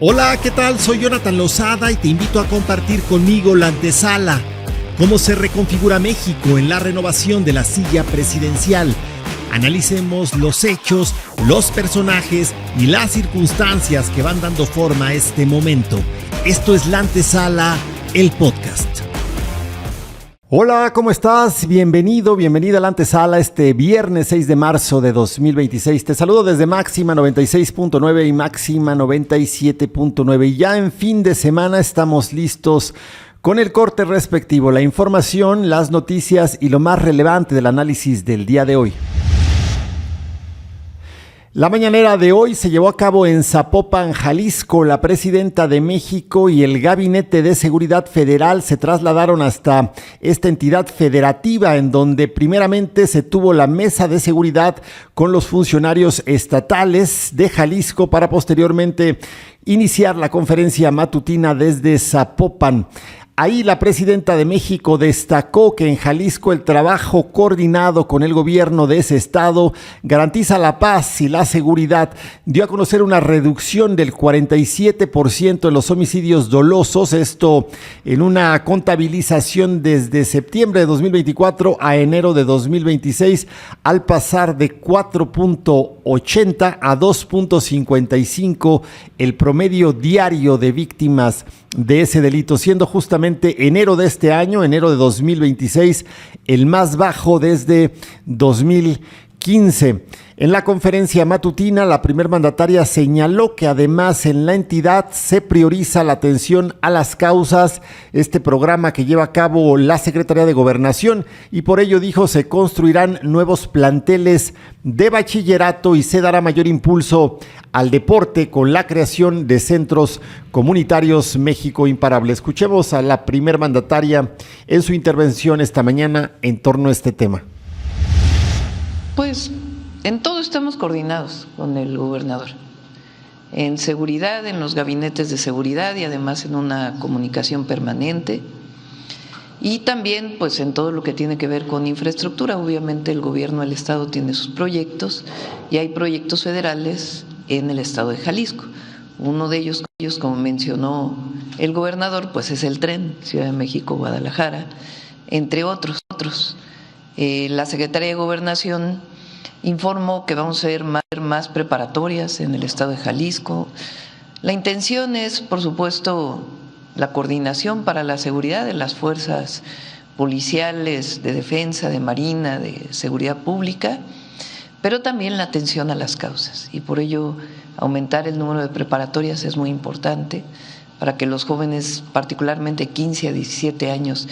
Hola, ¿qué tal? Soy Jonathan Lozada y te invito a compartir conmigo la antesala. ¿Cómo se reconfigura México en la renovación de la silla presidencial? Analicemos los hechos, los personajes y las circunstancias que van dando forma a este momento. Esto es La Antesala, el podcast. Hola, ¿cómo estás? Bienvenida a La Antesala este viernes 6 de marzo de 2026. Te saludo desde Máxima 96.9 y Máxima 97.9. Y ya en fin de semana estamos listos con el corte respectivo, la información, las noticias y lo más relevante del análisis del día de hoy. La mañanera de hoy se llevó a cabo en Zapopan, Jalisco. La presidenta de México y el Gabinete de Seguridad Federal se trasladaron hasta esta entidad federativa, en donde primeramente se tuvo la mesa de seguridad con los funcionarios estatales de Jalisco para posteriormente iniciar la conferencia matutina desde Zapopan. Ahí la presidenta de México destacó que en Jalisco el trabajo coordinado con el gobierno de ese estado garantiza la paz y la seguridad. Dio a conocer una reducción del 47% en los homicidios dolosos, esto en una contabilización desde septiembre de 2024 a enero de 2026, al pasar de 4.80 a 2.55 el promedio diario de víctimas de ese delito, siendo justamente enero de este año, enero de 2026, el más bajo desde 2015. En la conferencia matutina, la primer mandataria señaló que además en la entidad se prioriza la atención a las causas, este programa que lleva a cabo la Secretaría de Gobernación, y por ello dijo se construirán nuevos planteles de bachillerato y se dará mayor impulso al deporte con la creación de centros comunitarios México Imparable. Escuchemos a la primer mandataria en su intervención esta mañana en torno a este tema. Pues en todo estamos coordinados con el gobernador, en seguridad, en los gabinetes de seguridad y además en una comunicación permanente, y también pues en todo lo que tiene que ver con infraestructura. Obviamente el gobierno del estado tiene sus proyectos y hay proyectos federales en el estado de Jalisco. Uno de ellos, como mencionó el gobernador, pues es el tren Ciudad de México-Guadalajara, entre otros. La Secretaría de Gobernación informó que vamos a hacer más preparatorias en el estado de Jalisco. La intención es, por supuesto, la coordinación para la seguridad de las fuerzas policiales, de defensa, de marina, de seguridad pública, pero también la atención a las causas. Y por ello, aumentar el número de preparatorias es muy importante para que los jóvenes, particularmente 15 a 17 años,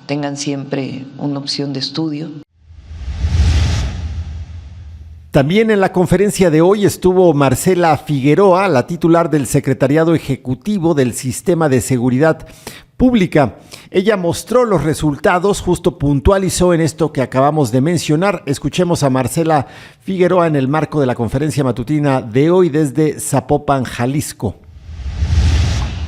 tengan siempre una opción de estudio. También en la conferencia de hoy estuvo Marcela Figueroa, la titular del Secretariado Ejecutivo del Sistema de Seguridad Pública. Ella mostró los resultados, justo puntualizó en esto que acabamos de mencionar. Escuchemos a Marcela Figueroa en el marco de la conferencia matutina de hoy desde Zapopan, Jalisco.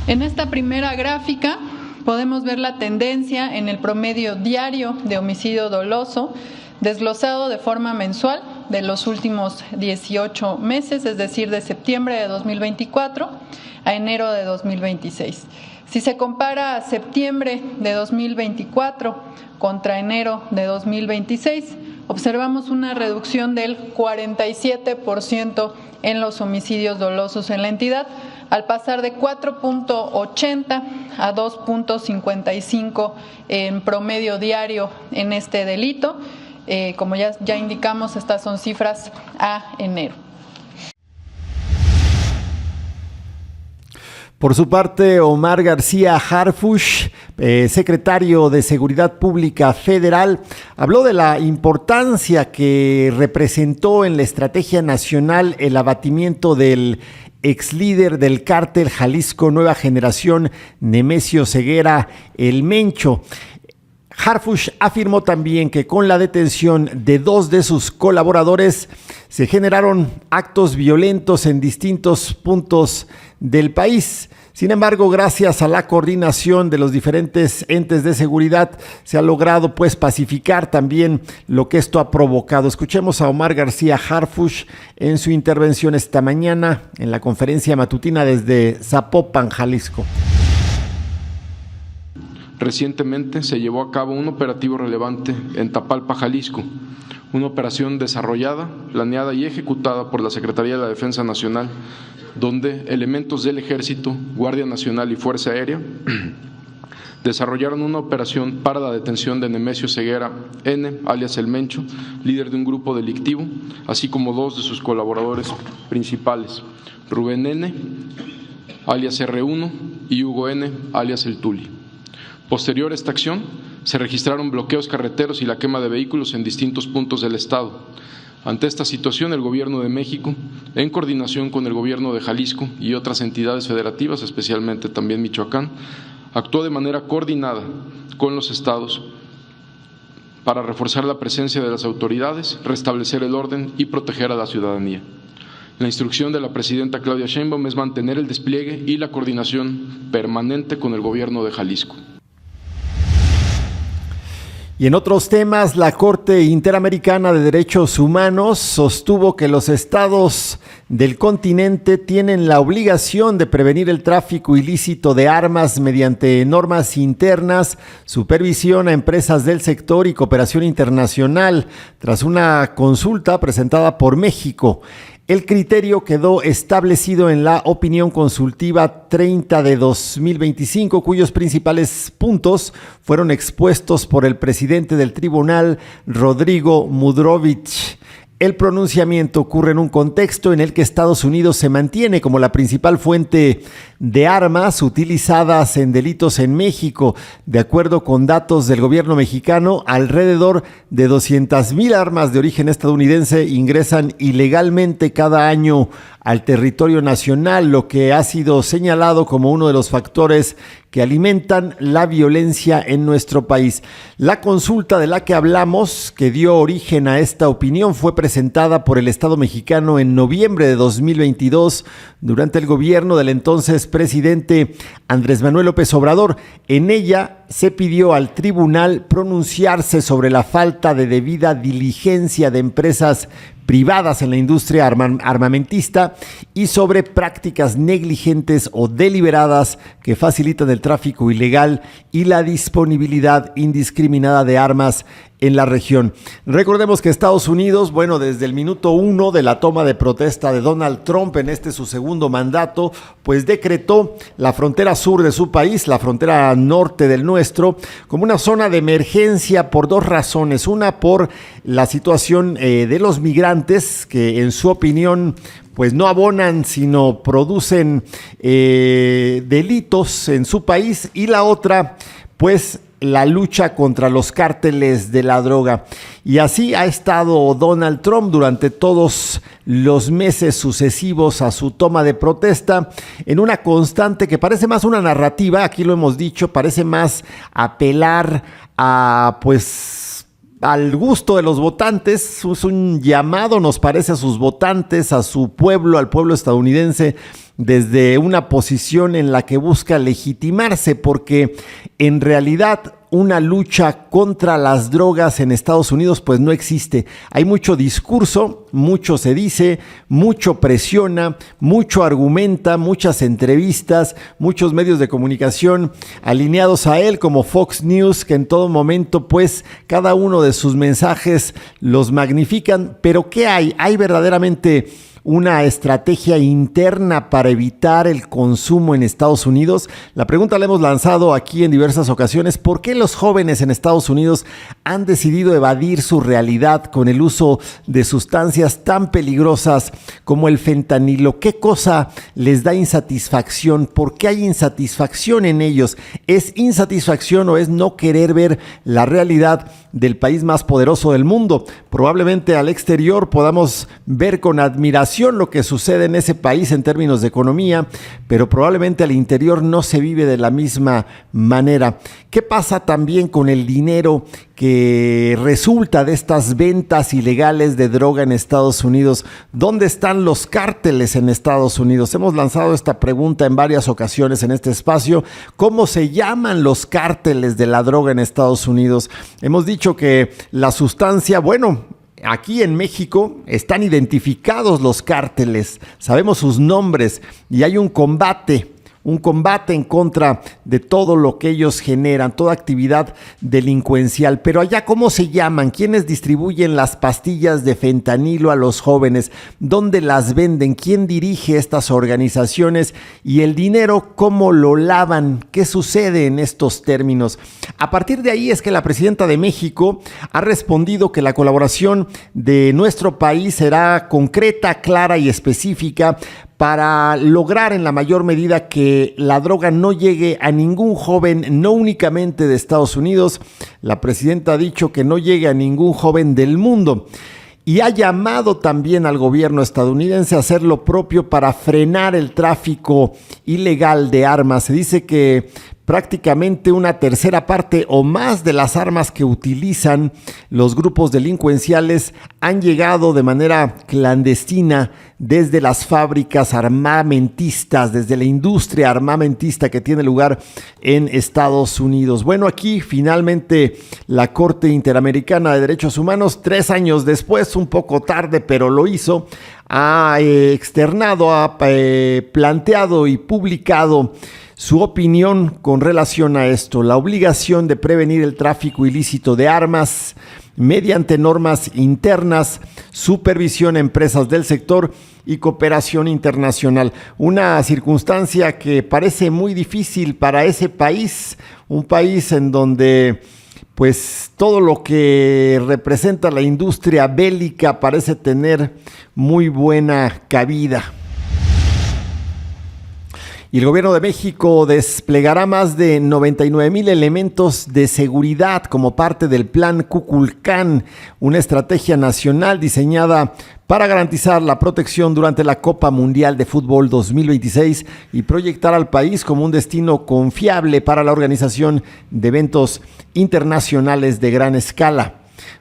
En esta primera gráfica podemos ver la tendencia en el promedio diario de homicidio doloso, desglosado de forma mensual de los últimos 18 meses, es decir, de septiembre de 2024 a enero de 2026. Si se compara septiembre de 2024 contra enero de 2026, observamos una reducción del 47% en los homicidios dolosos en la entidad, al pasar de 4.80 a 2.55 en promedio diario en este delito. Como ya indicamos, estas son cifras a enero. Por su parte, Omar García Harfuch, secretario de Seguridad Pública Federal, habló de la importancia que representó en la estrategia nacional el abatimiento del ex líder del cártel Jalisco Nueva Generación, Nemesio Ceguera, el Mencho. Harfuch afirmó también que con la detención de 2 de sus colaboradores se generaron actos violentos en distintos puntos del país. Sin embargo, gracias a la coordinación de los diferentes entes de seguridad, se ha logrado pues pacificar también lo que esto ha provocado. Escuchemos a Omar García Harfuch en su intervención esta mañana en la conferencia matutina desde Zapopan, Jalisco. Recientemente se llevó a cabo un operativo relevante en Tapalpa, Jalisco, una operación desarrollada, planeada y ejecutada por la Secretaría de la Defensa Nacional, donde elementos del Ejército, Guardia Nacional y Fuerza Aérea desarrollaron una operación para la detención de Nemesio Ceguera N., alias El Mencho, líder de un grupo delictivo, así como dos de sus colaboradores principales, Rubén N., alias R1, y Hugo N., alias El Tuli. Posterior a esta acción, se registraron bloqueos carreteros y la quema de vehículos en distintos puntos del estado. Ante esta situación, el Gobierno de México, en coordinación con el Gobierno de Jalisco y otras entidades federativas, especialmente también Michoacán, actuó de manera coordinada con los estados para reforzar la presencia de las autoridades, restablecer el orden y proteger a la ciudadanía. La instrucción de la presidenta Claudia Sheinbaum es mantener el despliegue y la coordinación permanente con el Gobierno de Jalisco. Y en otros temas, la Corte Interamericana de Derechos Humanos sostuvo que los estados del continente tienen la obligación de prevenir el tráfico ilícito de armas mediante normas internas, supervisión a empresas del sector y cooperación internacional, tras una consulta presentada por México. El criterio quedó establecido en la opinión consultiva 30 de 2025, cuyos principales puntos fueron expuestos por el presidente del tribunal, Rodrigo Mudrovich. El pronunciamiento ocurre en un contexto en el que Estados Unidos se mantiene como la principal fuente de armas utilizadas en delitos en México. De acuerdo con datos del gobierno mexicano, alrededor de 200,000 armas de origen estadounidense ingresan ilegalmente cada año al territorio nacional, lo que ha sido señalado como uno de los factores que alimentan la violencia en nuestro país. La consulta de la que hablamos, que dio origen a esta opinión, fue presentada por el Estado mexicano en noviembre de 2022 durante el gobierno del entonces presidente Andrés Manuel López Obrador. En ella se pidió al tribunal pronunciarse sobre la falta de debida diligencia de empresas privadas en la industria armamentista y sobre prácticas negligentes o deliberadas que facilitan el tráfico ilegal y la disponibilidad indiscriminada de armas en la región. Recordemos que Estados Unidos, desde el minuto 1 de la toma de protesta de Donald Trump en su segundo mandato, pues decretó la frontera sur de su país, la frontera norte del nuestro, como una zona de emergencia por dos razones. Una, por la situación de los migrantes, que en su opinión pues no abonan, sino producen delitos en su país, y la otra, pues la lucha contra los cárteles de la droga. Y así ha estado Donald Trump durante todos los meses sucesivos a su toma de protesta, en una constante que parece más una narrativa, aquí lo hemos dicho, parece más apelar a al gusto de los votantes. Es un llamado, nos parece, a sus votantes, a su pueblo, al pueblo estadounidense, desde una posición en la que busca legitimarse, porque en realidad una lucha contra las drogas en Estados Unidos pues no existe. Hay mucho discurso, mucho se dice, mucho presiona, mucho argumenta, muchas entrevistas, muchos medios de comunicación alineados a él, como Fox News, que en todo momento pues cada uno de sus mensajes los magnifican. Pero ¿qué hay? ¿Hay verdaderamente una estrategia interna para evitar el consumo en Estados Unidos? La pregunta la hemos lanzado aquí en diversas ocasiones. ¿Por qué los jóvenes en Estados Unidos han decidido evadir su realidad con el uso de sustancias tan peligrosas como el fentanilo? ¿Qué cosa les da insatisfacción? ¿Por qué hay insatisfacción en ellos? ¿Es insatisfacción o es no querer ver la realidad del país más poderoso del mundo? Probablemente al exterior podamos ver con admiración lo que sucede en ese país en términos de economía, pero probablemente al interior no se vive de la misma manera. ¿Qué pasa también con el dinero que que resulta de estas ventas ilegales de droga en Estados Unidos? ¿Dónde están los cárteles en Estados Unidos? Hemos lanzado esta pregunta en varias ocasiones en este espacio. ¿Cómo se llaman los cárteles de la droga en Estados Unidos? Hemos dicho que la sustancia, bueno, aquí en México están identificados los cárteles, sabemos sus nombres y hay un combate en contra de todo lo que ellos generan, toda actividad delincuencial. Pero allá, ¿cómo se llaman? ¿Quiénes distribuyen las pastillas de fentanilo a los jóvenes? ¿Dónde las venden? ¿Quién dirige estas organizaciones? Y el dinero, ¿cómo lo lavan? ¿Qué sucede en estos términos? A partir de ahí es que la presidenta de México ha respondido que la colaboración de nuestro país será concreta, clara y específica para lograr en la mayor medida que la droga no llegue a ningún joven, no únicamente de Estados Unidos. La presidenta ha dicho que no llegue a ningún joven del mundo. Y ha llamado también al gobierno estadounidense a hacer lo propio para frenar el tráfico ilegal de armas. Se dice que prácticamente una tercera parte o más de las armas que utilizan los grupos delincuenciales han llegado de manera clandestina desde las fábricas armamentistas, desde la industria armamentista que tiene lugar en Estados Unidos. Bueno, aquí finalmente la Corte Interamericana de Derechos Humanos, 3 años después, un poco tarde, pero lo hizo, ha externado, ha planteado y publicado su opinión con relación a esto: la obligación de prevenir el tráfico ilícito de armas mediante normas internas, supervisión a empresas del sector y cooperación internacional. Una circunstancia que parece muy difícil para ese país, un país en donde pues todo lo que representa la industria bélica parece tener muy buena cabida. Y el gobierno de México desplegará más de 99,000 elementos de seguridad como parte del Plan Kukulcán, una estrategia nacional diseñada para garantizar la protección durante la Copa Mundial de Fútbol 2026 y proyectar al país como un destino confiable para la organización de eventos internacionales de gran escala.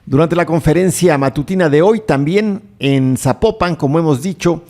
Durante la conferencia matutina de hoy, también en Zapopan, como hemos dicho,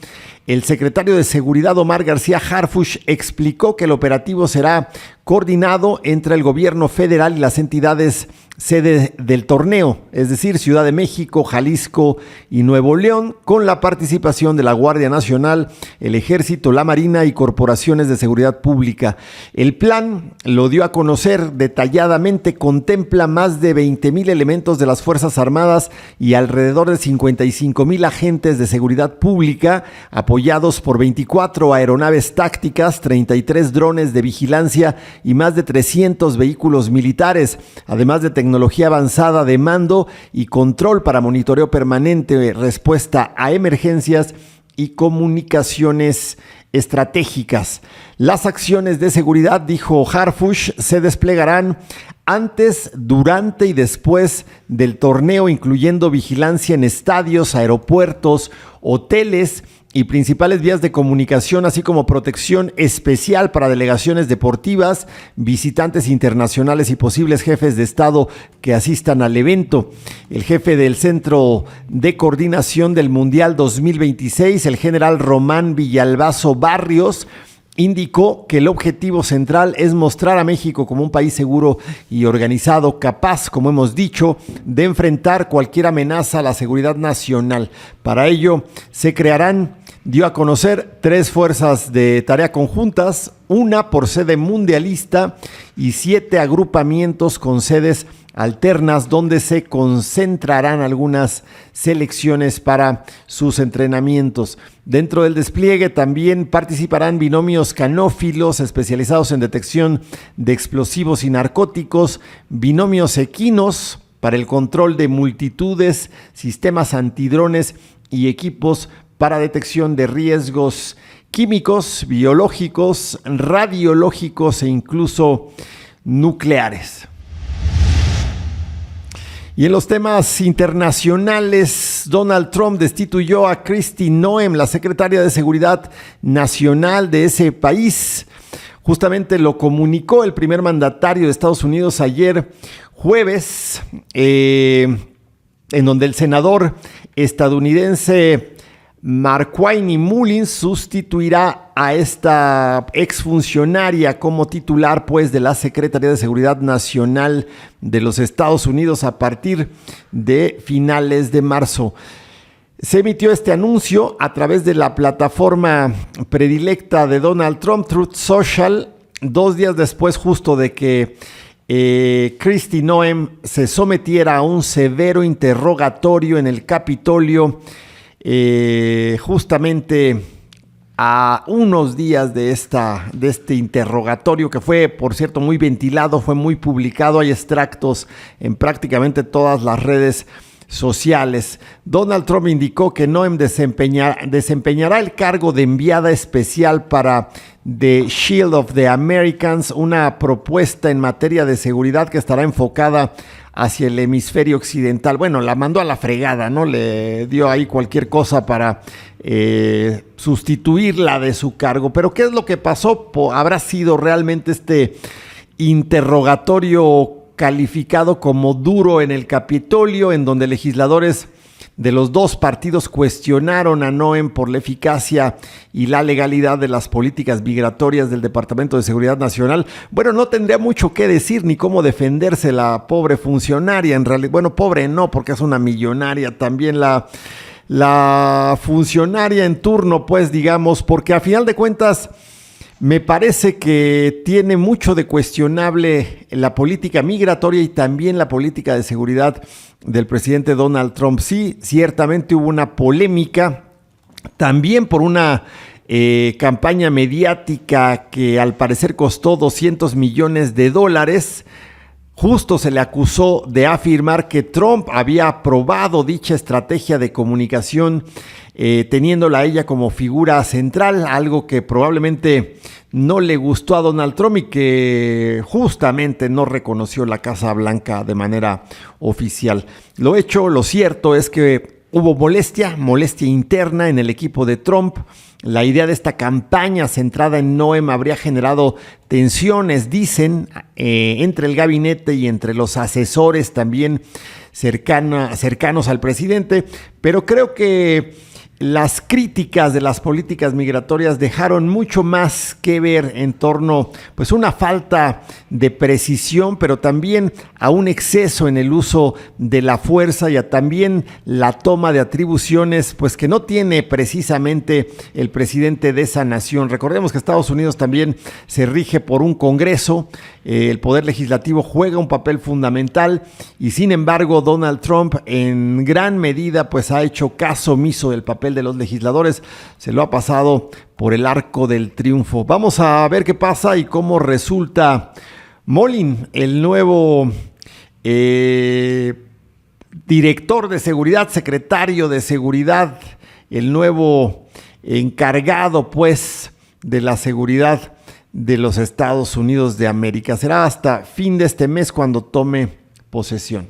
el secretario de Seguridad, Omar García Harfuch, explicó que el operativo será coordinado entre el gobierno federal y las entidades sede del torneo, es decir, Ciudad de México, Jalisco y Nuevo León, con la participación de la Guardia Nacional, el Ejército, la Marina y corporaciones de seguridad pública. El plan, lo dio a conocer detalladamente, contempla más de 20,000 elementos de las Fuerzas Armadas y alrededor de 55,000 agentes de seguridad pública, apoyados por 24 aeronaves tácticas, 33 drones de vigilancia y más de 300 vehículos militares, además de tecnología avanzada de mando y control para monitoreo permanente, respuesta a emergencias y comunicaciones estratégicas. Las acciones de seguridad, dijo Harfuch, se desplegarán antes, durante y después del torneo, incluyendo vigilancia en estadios, aeropuertos, hoteles y principales vías de comunicación, así como protección especial para delegaciones deportivas, visitantes internacionales y posibles jefes de Estado que asistan al evento. El jefe del Centro de Coordinación del Mundial 2026, el general Román Villalbazo Barrios, indicó que el objetivo central es mostrar a México como un país seguro y organizado, capaz, como hemos dicho, de enfrentar cualquier amenaza a la seguridad nacional. Para ello, se crearán, dio a conocer, 3 fuerzas de tarea conjuntas, una por sede mundialista y 7 agrupamientos con sedes alternas donde se concentrarán algunas selecciones para sus entrenamientos. Dentro del despliegue también participarán binomios canófilos especializados en detección de explosivos y narcóticos, binomios equinos para el control de multitudes, sistemas antidrones y equipos para detección de riesgos químicos, biológicos, radiológicos e incluso nucleares. Y en los temas internacionales, Donald Trump destituyó a Kristi Noem, la secretaria de Seguridad Nacional de ese país. Justamente lo comunicó el primer mandatario de Estados Unidos ayer jueves, en donde el senador estadounidense Markwayne Mullins sustituirá a esta exfuncionaria como titular, pues, de la Secretaría de Seguridad Nacional de los Estados Unidos a partir de finales de marzo. Se emitió este anuncio a través de la plataforma predilecta de Donald Trump, Truth Social, 2 días después justo de que Kristi Noem se sometiera a un severo interrogatorio en el Capitolio, justamente a unos días de este interrogatorio, que fue, por cierto, muy ventilado, fue muy publicado. Hay extractos en prácticamente todas las redes sociales. Donald Trump indicó que Noem desempeñará el cargo de enviada especial para The Shield of the Americans, una propuesta en materia de seguridad que estará enfocada hacia el hemisferio occidental. Bueno, la mandó a la fregada, ¿no? Le dio ahí cualquier cosa para sustituirla de su cargo. Pero ¿qué es lo que pasó? ¿Habrá sido realmente este interrogatorio calificado como duro en el Capitolio, en donde legisladores de los 2 partidos cuestionaron a Noem por la eficacia y la legalidad de las políticas migratorias del Departamento de Seguridad Nacional? Bueno, no tendría mucho que decir ni cómo defenderse la pobre funcionaria, en realidad. Bueno, pobre no, porque es una millonaria también la funcionaria en turno, pues, digamos, porque a final de cuentas me parece que tiene mucho de cuestionable la política migratoria y también la política de seguridad del presidente Donald Trump. Sí, ciertamente hubo una polémica, también por una campaña mediática que al parecer costó $200 millones. Justo se le acusó de afirmar que Trump había aprobado dicha estrategia de comunicación, teniéndola a ella como figura central, algo que probablemente no le gustó a Donald Trump y que justamente no reconoció la Casa Blanca de manera oficial. Lo cierto es que hubo molestia interna en el equipo de Trump. La idea de esta campaña centrada en Noem habría generado tensiones, dicen, entre el gabinete y entre los asesores también cercanos al presidente, pero creo que las críticas de las políticas migratorias dejaron mucho más que ver en torno, pues, una falta de precisión, pero también a un exceso en el uso de la fuerza y a también la toma de atribuciones, pues, que no tiene precisamente el presidente de esa nación. Recordemos que Estados Unidos también se rige por un Congreso, el poder legislativo juega un papel fundamental y sin embargo Donald Trump en gran medida, pues, ha hecho caso omiso del papel de los legisladores, se lo ha pasado por el arco del triunfo. Vamos a ver qué pasa y cómo resulta Mullins, el nuevo director de seguridad, secretario de seguridad, el nuevo encargado, pues, de la seguridad de los Estados Unidos de América. Será hasta fin de este mes cuando tome posesión.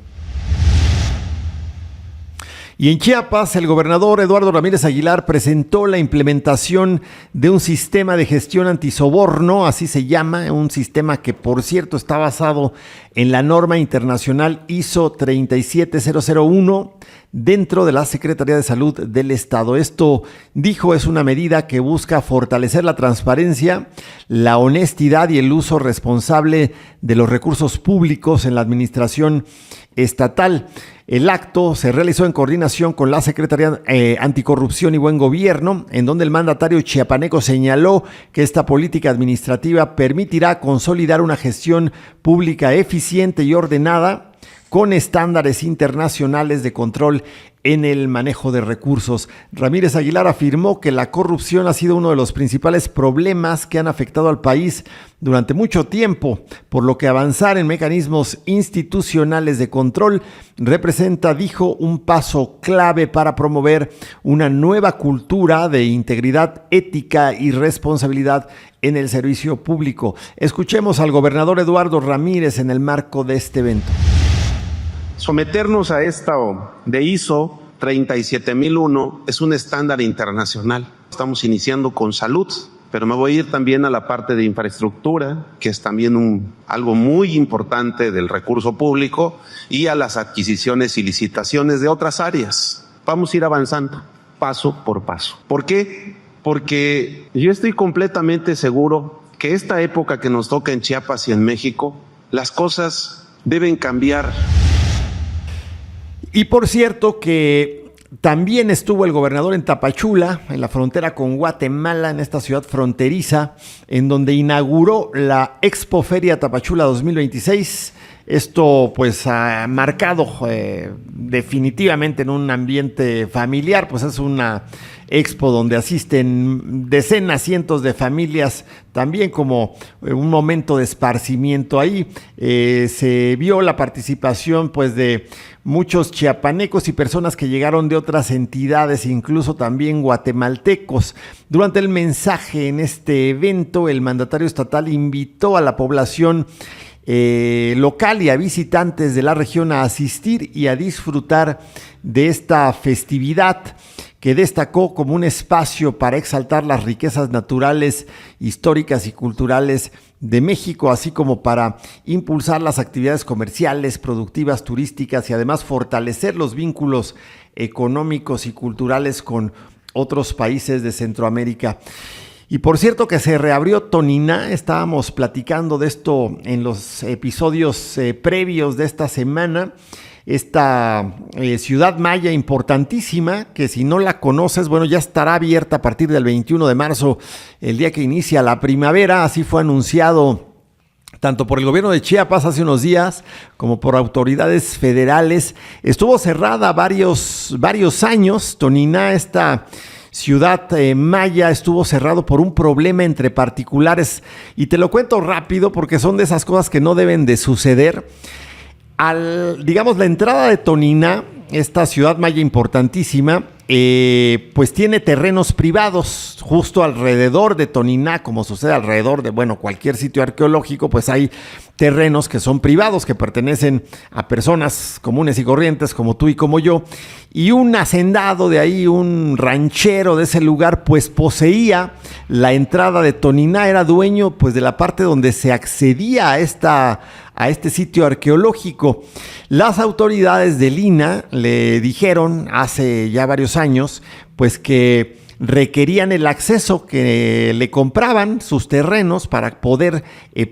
Y en Chiapas, el gobernador Eduardo Ramírez Aguilar presentó la implementación de un sistema de gestión antisoborno, así se llama, un sistema que, por cierto, está basado en la norma internacional ISO 37001 dentro de la Secretaría de Salud del Estado. Esto, dijo, es una medida que busca fortalecer la transparencia, la honestidad y el uso responsable de los recursos públicos en la administración estatal. El acto se realizó en coordinación con la Secretaría Anticorrupción y Buen Gobierno, en donde el mandatario chiapaneco señaló que esta política administrativa permitirá consolidar una gestión pública eficiente y ordenada con estándares internacionales de control en el manejo de recursos. Ramírez Aguilar afirmó que la corrupción ha sido uno de los principales problemas que han afectado al país durante mucho tiempo, por lo que avanzar en mecanismos institucionales de control representa, dijo, un paso clave para promover una nueva cultura de integridad, ética y responsabilidad en el servicio público. Escuchemos al gobernador Eduardo Ramírez en el marco de este evento. Someternos a esta de ISO 37001 es un estándar internacional. Estamos iniciando con salud pero me voy a ir también a la parte de infraestructura, que es también algo muy importante del recurso público, y a las adquisiciones y licitaciones de otras áreas. Vamos a ir avanzando paso por paso. ¿Por qué? Porque yo estoy completamente seguro que esta época que nos toca en Chiapas y en México, las cosas deben cambiar. Y por cierto que también estuvo el gobernador en Tapachula, en la frontera con Guatemala, en esta ciudad fronteriza, en donde inauguró la Expo Feria Tapachula 2026. Esto pues ha marcado definitivamente en un ambiente familiar, pues es una expo donde asisten decenas, cientos de familias, también como un momento de esparcimiento ahí. Se vio la participación pues de muchos chiapanecos y personas que llegaron de otras entidades, incluso también guatemaltecos. Durante el mensaje en este evento, el mandatario estatal invitó a la población local y a visitantes de la región a asistir y a disfrutar de esta festividad, que destacó como un espacio para exaltar las riquezas naturales, históricas y culturales de México, así como para impulsar las actividades comerciales, productivas, turísticas y además fortalecer los vínculos económicos y culturales con otros países de Centroamérica. Y por cierto que se reabrió Toniná, estábamos platicando de esto en los episodios previos de esta semana. Esta ciudad maya importantísima, que si no la conoces, bueno, ya estará abierta a partir del 21 de marzo, el día que inicia la primavera. Así fue anunciado tanto por el gobierno de Chiapas hace unos días como por autoridades federales. Estuvo cerrada varios años. Toniná, esta ciudad maya, estuvo cerrado por un problema entre particulares, y te lo cuento rápido porque son de esas cosas que no deben de suceder. Digamos, la entrada de Toniná, esta ciudad maya importantísima, pues tiene terrenos privados justo alrededor de Toniná, como sucede alrededor de, bueno, cualquier sitio arqueológico, pues hay terrenos que son privados, que pertenecen a personas comunes y corrientes como tú y como yo, y un hacendado de ahí, un ranchero de ese lugar, pues poseía la entrada de Toniná, era dueño pues de la parte donde se accedía a este sitio arqueológico. Las autoridades de Lina le dijeron hace ya varios años pues que requerían el acceso, que le compraban sus terrenos para poder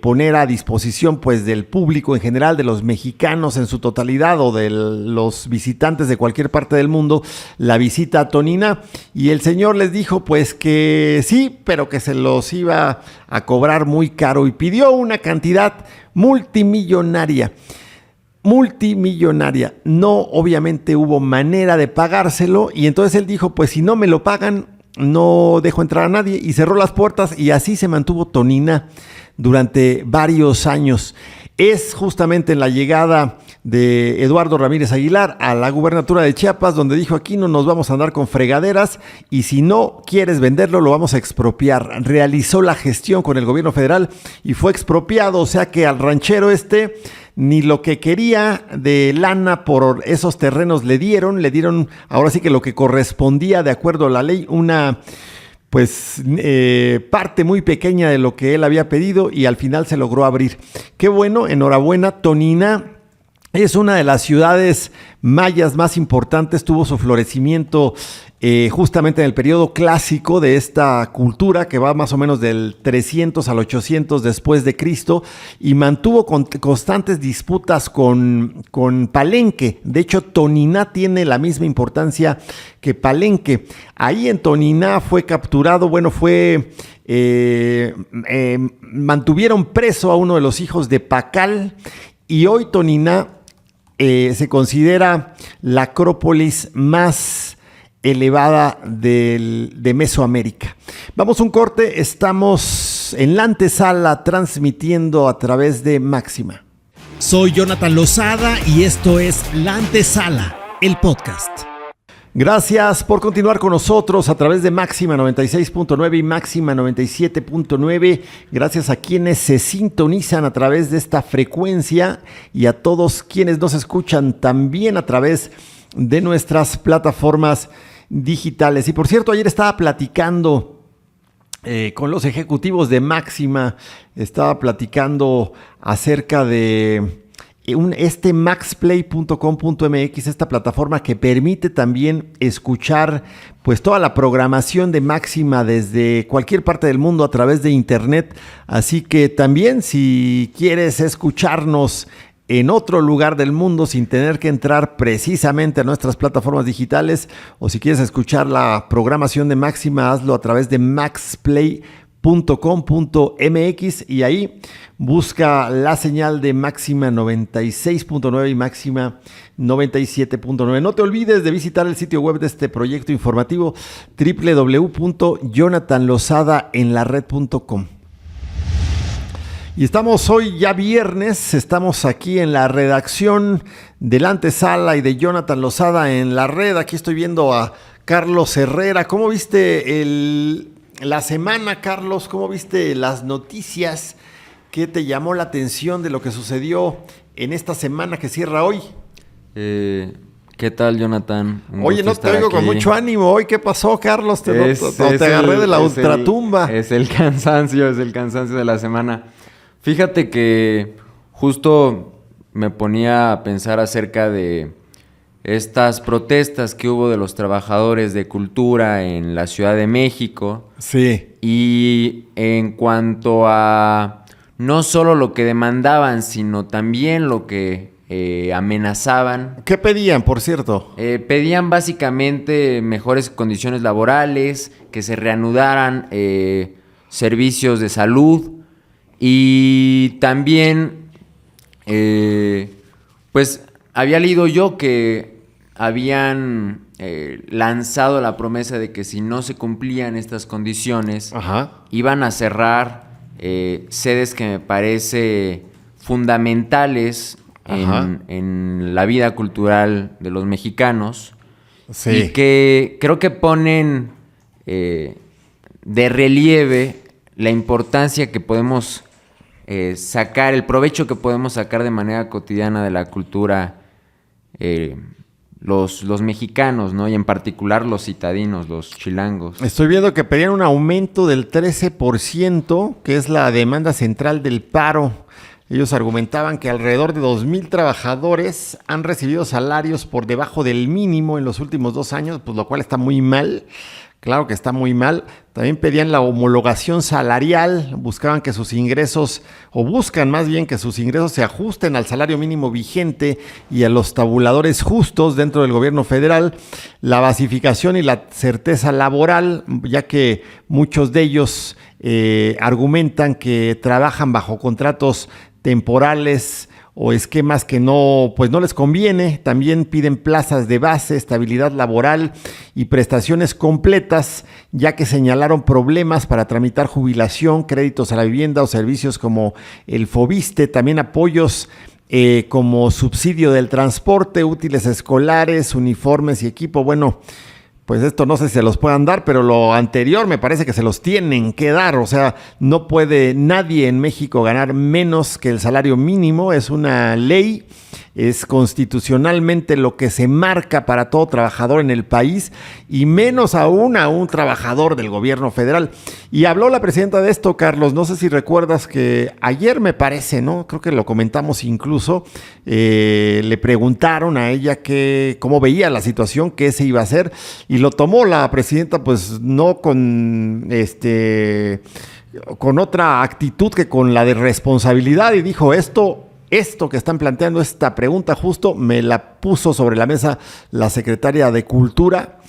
poner a disposición pues del público en general, de los mexicanos en su totalidad o de los visitantes de cualquier parte del mundo, la visita a Toniná. Y el señor les dijo pues que sí, pero que se los iba a cobrar muy caro, y pidió una cantidad multimillonaria. No, obviamente hubo manera de pagárselo, y entonces él dijo pues si no me lo pagan no dejo entrar a nadie, y cerró las puertas, y así se mantuvo Toniná durante varios años. Es justamente en la llegada de Eduardo Ramírez Aguilar a la gubernatura de Chiapas donde dijo: aquí no nos vamos a andar con fregaderas, y si no quieres venderlo lo vamos a expropiar. Realizó la gestión con el gobierno federal y fue expropiado, o sea que al ranchero ni lo que quería de lana por esos terrenos le dieron ahora sí que lo que correspondía de acuerdo a la ley, una parte muy pequeña de lo que él había pedido, y al final se logró abrir. Qué bueno, enhorabuena. Toniná es una de las ciudades mayas más importantes, tuvo su florecimiento justamente en el periodo clásico de esta cultura, que va más o menos del 300 al 800 después de Cristo, y mantuvo constantes disputas con Palenque. De hecho, Toniná tiene la misma importancia que Palenque. Ahí en Toniná fue capturado, mantuvieron preso a uno de los hijos de Pacal, y hoy Toniná se considera la acrópolis más elevada de Mesoamérica. Vamos a un corte, estamos en la antesala transmitiendo a través de Máxima. Soy Jonathan Lozada y esto es La Antesala, el podcast. Gracias por continuar con nosotros a través de Máxima 96.9 y Máxima 97.9. Gracias a quienes se sintonizan a través de esta frecuencia y a todos quienes nos escuchan también a través de nuestras plataformas digitales. Y por cierto, ayer estaba platicando con los ejecutivos de Máxima. Estaba platicando acerca de maxplay.com.mx, esta plataforma que permite también escuchar pues toda la programación de Máxima desde cualquier parte del mundo a través de internet. Así que también, si quieres escucharnos en otro lugar del mundo sin tener que entrar precisamente a nuestras plataformas digitales, o si quieres escuchar la programación de Máxima, hazlo a través de maxplay.com.mx y ahí busca la señal de Máxima 96.9 y Máxima 97.9. No te olvides de visitar el sitio web de este proyecto informativo, www.jonathanlosadaenlared.com. Y estamos hoy ya viernes, estamos aquí en la redacción de La Antesala y de Jonathan Losada en la red. Aquí estoy viendo a Carlos Herrera. ¿Cómo viste la semana, Carlos? ¿Cómo viste las noticias? ¿Qué te llamó la atención de lo que sucedió en esta semana que cierra hoy? ¿Qué tal, Jonathan? Oye, no te oigo con mucho ánimo hoy. ¿Qué pasó, Carlos? Te agarré de la ultratumba. Es el cansancio de la semana. Fíjate que justo me ponía a pensar acerca de estas protestas que hubo de los trabajadores de cultura en la Ciudad de México. Sí. Y en cuanto a no solo lo que demandaban, sino también lo que amenazaban. ¿Qué pedían, por cierto? Pedían básicamente mejores condiciones laborales, que se reanudaran servicios de salud. Y también, pues había leído yo que habían lanzado la promesa de que si no se cumplían estas condiciones, iban a cerrar sedes que me parece fundamentales en la vida cultural de los mexicanos. Sí. Y que creo que ponen de relieve la importancia que podemos sacar, el provecho que podemos sacar de manera cotidiana de la cultura los mexicanos, ¿no? Y en particular los citadinos, los chilangos. Estoy viendo que pedían un aumento del 13%, que es la demanda central del paro. Ellos argumentaban que alrededor de 2,000 trabajadores han recibido salarios por debajo del mínimo en los últimos 2 años, pues lo cual está muy mal. Claro que está muy mal. También pedían la homologación salarial, buscaban que sus ingresos, o buscan más bien que sus ingresos se ajusten al salario mínimo vigente y a los tabuladores justos dentro del gobierno federal, la basificación y la certeza laboral, ya que muchos de ellos argumentan que trabajan bajo contratos temporales o esquemas que no les conviene. También piden plazas de base, estabilidad laboral y prestaciones completas, ya que señalaron problemas para tramitar jubilación, créditos a la vivienda o servicios como el Fobiste, también apoyos como subsidio del transporte, útiles escolares, uniformes y equipo. Bueno, pues esto no sé si se los puedan dar, pero lo anterior me parece que se los tienen que dar. O sea, no puede nadie en México ganar menos que el salario mínimo. Es una ley, es constitucionalmente lo que se marca para todo trabajador en el país y menos aún a un trabajador del gobierno federal. Y habló la presidenta de esto, Carlos. No sé si recuerdas que ayer me parece, ¿no? Creo que lo comentamos incluso. Le preguntaron a ella cómo veía la situación, qué se iba a hacer. Y lo tomó la presidenta, pues no con otra actitud que con la de responsabilidad, y dijo esto que están planteando, esta pregunta justo me la puso sobre la mesa la secretaria de Cultura,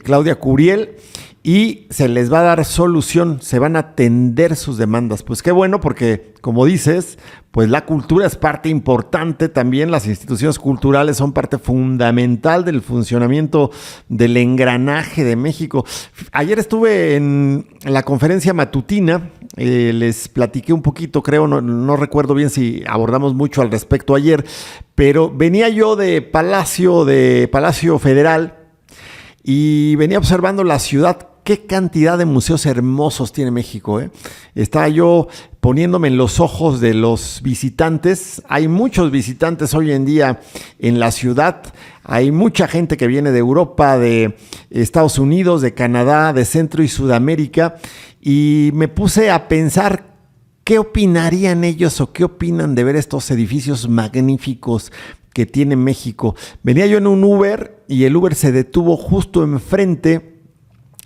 Claudia Curiel, y se les va a dar solución, se van a atender sus demandas. Pues qué bueno, porque como dices, pues la cultura es parte importante también, las instituciones culturales son parte fundamental del funcionamiento del engranaje de México. Ayer estuve en la conferencia matutina, les platiqué un poquito, creo, no recuerdo bien si abordamos mucho al respecto ayer, pero venía yo de Palacio Federal y venía observando la ciudad qué cantidad de museos hermosos tiene México, ¿eh? Estaba yo poniéndome en los ojos de los visitantes. Hay muchos visitantes hoy en día en la ciudad. Hay mucha gente que viene de Europa, de Estados Unidos, de Canadá, de Centro y Sudamérica. Y me puse a pensar qué opinarían ellos o qué opinan de ver estos edificios magníficos que tiene México. Venía yo en un Uber y el Uber se detuvo justo enfrente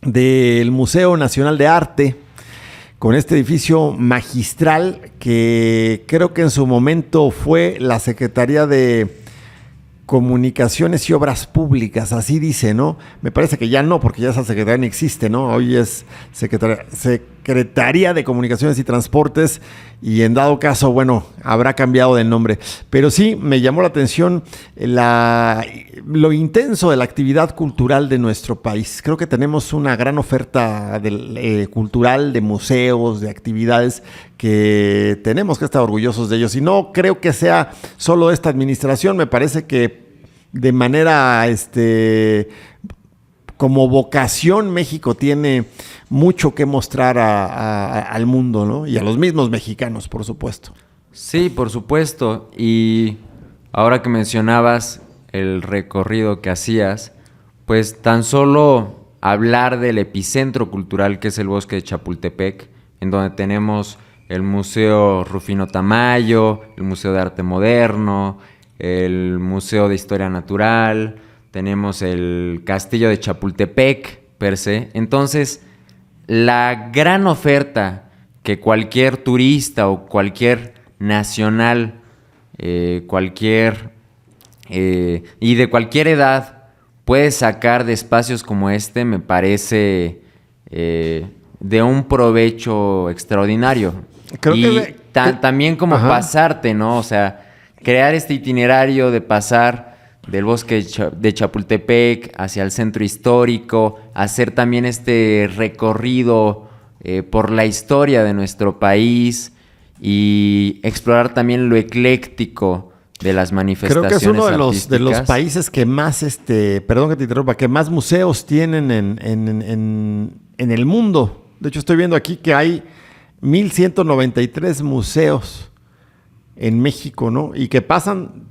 del Museo Nacional de Arte, con este edificio magistral que creo que en su momento fue la Secretaría de Comunicaciones y Obras Públicas, así dice, ¿no? Me parece que ya no, porque ya esa secretaría no existe, ¿no? Hoy es Secretaría de Comunicaciones y Transportes, y en dado caso, bueno, habrá cambiado de nombre. Pero sí, me llamó la atención lo intenso de la actividad cultural de nuestro país. Creo que tenemos una gran oferta cultural, de museos, de actividades que tenemos que estar orgullosos de ellos. Y no creo que sea solo esta administración, me parece que de manera como vocación México tiene mucho que mostrar al mundo, ¿no? Y a los mismos mexicanos, por supuesto. Sí, por supuesto. Y ahora que mencionabas el recorrido que hacías, pues tan solo hablar del epicentro cultural que es el Bosque de Chapultepec, en donde tenemos el Museo Rufino Tamayo, el Museo de Arte Moderno, el Museo de Historia Natural, tenemos el Castillo de Chapultepec per se. Entonces, la gran oferta que cualquier turista o cualquier nacional, y de cualquier edad puede sacar de espacios como este, me parece de un provecho extraordinario. Creo también como pasarte, ¿no? O sea, crear este itinerario de pasar del Bosque de Chapultepec hacia el centro histórico, hacer también este recorrido por la historia de nuestro país y explorar también lo ecléctico de las manifestaciones. Creo que es uno de los países que más, perdón que te interrumpa, que más museos tienen en el mundo. De hecho, estoy viendo aquí que hay 1,193 museos en México, ¿no? Y que pasan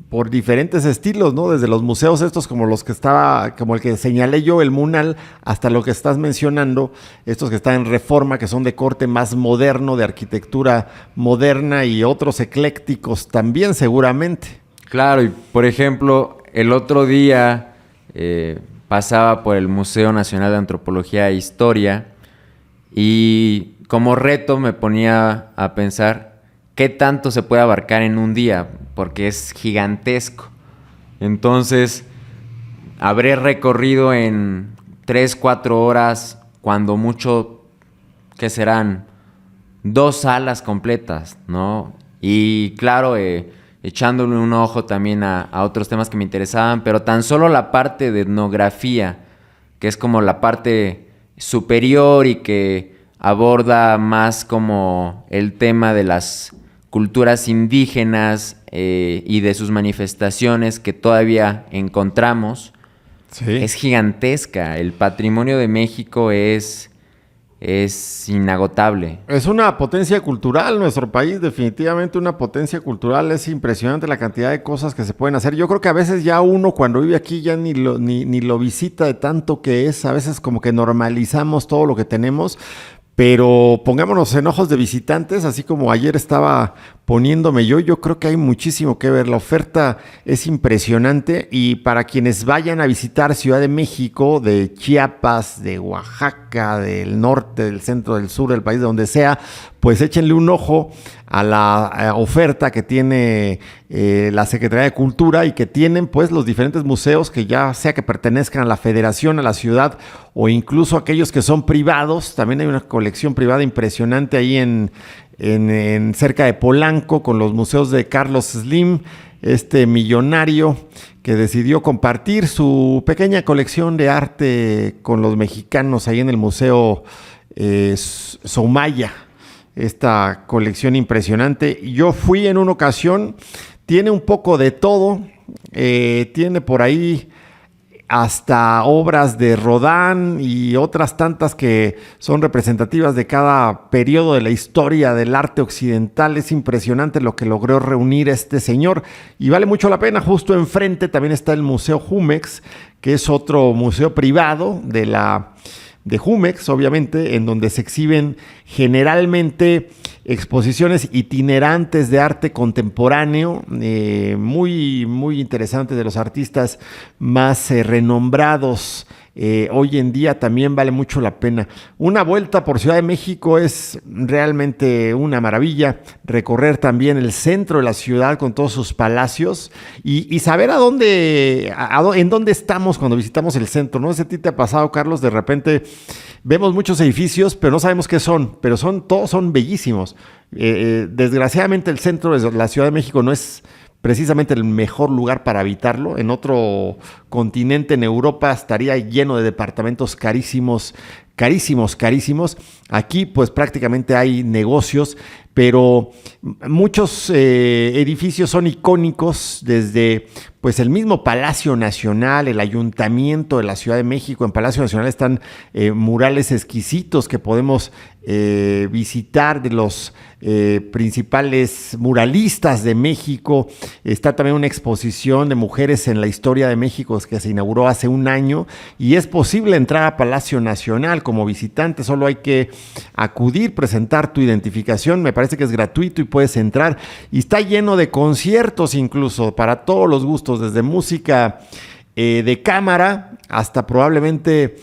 por diferentes estilos, ¿no? Desde los museos estos como el que señalé yo, el Munal, hasta lo que estás mencionando, estos que están en Reforma, que son de corte más moderno, de arquitectura moderna, y otros eclécticos también seguramente. Claro, y por ejemplo, el otro día pasaba por el Museo Nacional de Antropología e Historia y como reto me ponía a pensar qué tanto se puede abarcar en un día, porque es gigantesco. Entonces, habré recorrido en 3-4 horas, cuando mucho, ¿qué serán? 2 salas completas, ¿no? Y claro, echándole un ojo también a otros temas que me interesaban, pero tan solo la parte de etnografía, que es como la parte superior y que aborda más como el tema de las culturas indígenas y de sus manifestaciones que todavía encontramos, sí, es gigantesca. El patrimonio de México es inagotable. Es una potencia cultural, nuestro país, definitivamente una potencia cultural. Es impresionante la cantidad de cosas que se pueden hacer. Yo creo que a veces ya uno cuando vive aquí ya ni lo visita de tanto que es. A veces como que normalizamos todo lo que tenemos. Pero pongámonos en ojos de visitantes, así como ayer estaba poniéndome yo creo que hay muchísimo que ver. La oferta es impresionante, y para quienes vayan a visitar Ciudad de México, de Chiapas, de Oaxaca, del norte, del centro, del sur del país, de donde sea, pues échenle un ojo a la oferta que tiene la Secretaría de Cultura, y que tienen pues los diferentes museos que ya sea que pertenezcan a la Federación, a la ciudad, o incluso aquellos que son privados. También hay una colección privada impresionante ahí en cerca de Polanco, con los museos de Carlos Slim, este millonario que decidió compartir su pequeña colección de arte con los mexicanos ahí en el Museo Soumaya. Esta colección impresionante. Yo fui en una ocasión, tiene un poco de todo, tiene por ahí hasta obras de Rodin y otras tantas que son representativas de cada periodo de la historia del arte occidental. Es impresionante lo que logró reunir este señor y vale mucho la pena. Justo enfrente también está el Museo Jumex, que es otro museo privado de Jumex, obviamente, en donde se exhiben generalmente exposiciones itinerantes de arte contemporáneo, muy, muy interesantes, de los artistas más renombrados. Hoy en día también vale mucho la pena. Una vuelta por Ciudad de México es realmente una maravilla. Recorrer también el centro de la ciudad con todos sus palacios y saber en dónde estamos cuando visitamos el centro. No sé si a ti te ha pasado, Carlos, de repente vemos muchos edificios, pero no sabemos qué son, pero todos son bellísimos. Desgraciadamente el centro de la Ciudad de México no es precisamente el mejor lugar para habitarlo. En otro continente, en Europa, estaría lleno de departamentos carísimos. Aquí pues prácticamente hay negocios, pero muchos edificios son icónicos, desde pues el mismo Palacio Nacional, el Ayuntamiento de la Ciudad de México. En Palacio Nacional están murales exquisitos que podemos visitar, de los principales muralistas de México. Está también una exposición de mujeres en la historia de México que se inauguró hace un año y es posible entrar a Palacio Nacional como visitante. Solo hay que acudir, presentar tu identificación, me parece que es gratuito y puedes entrar, y está lleno de conciertos incluso para todos los gustos, desde música de cámara hasta probablemente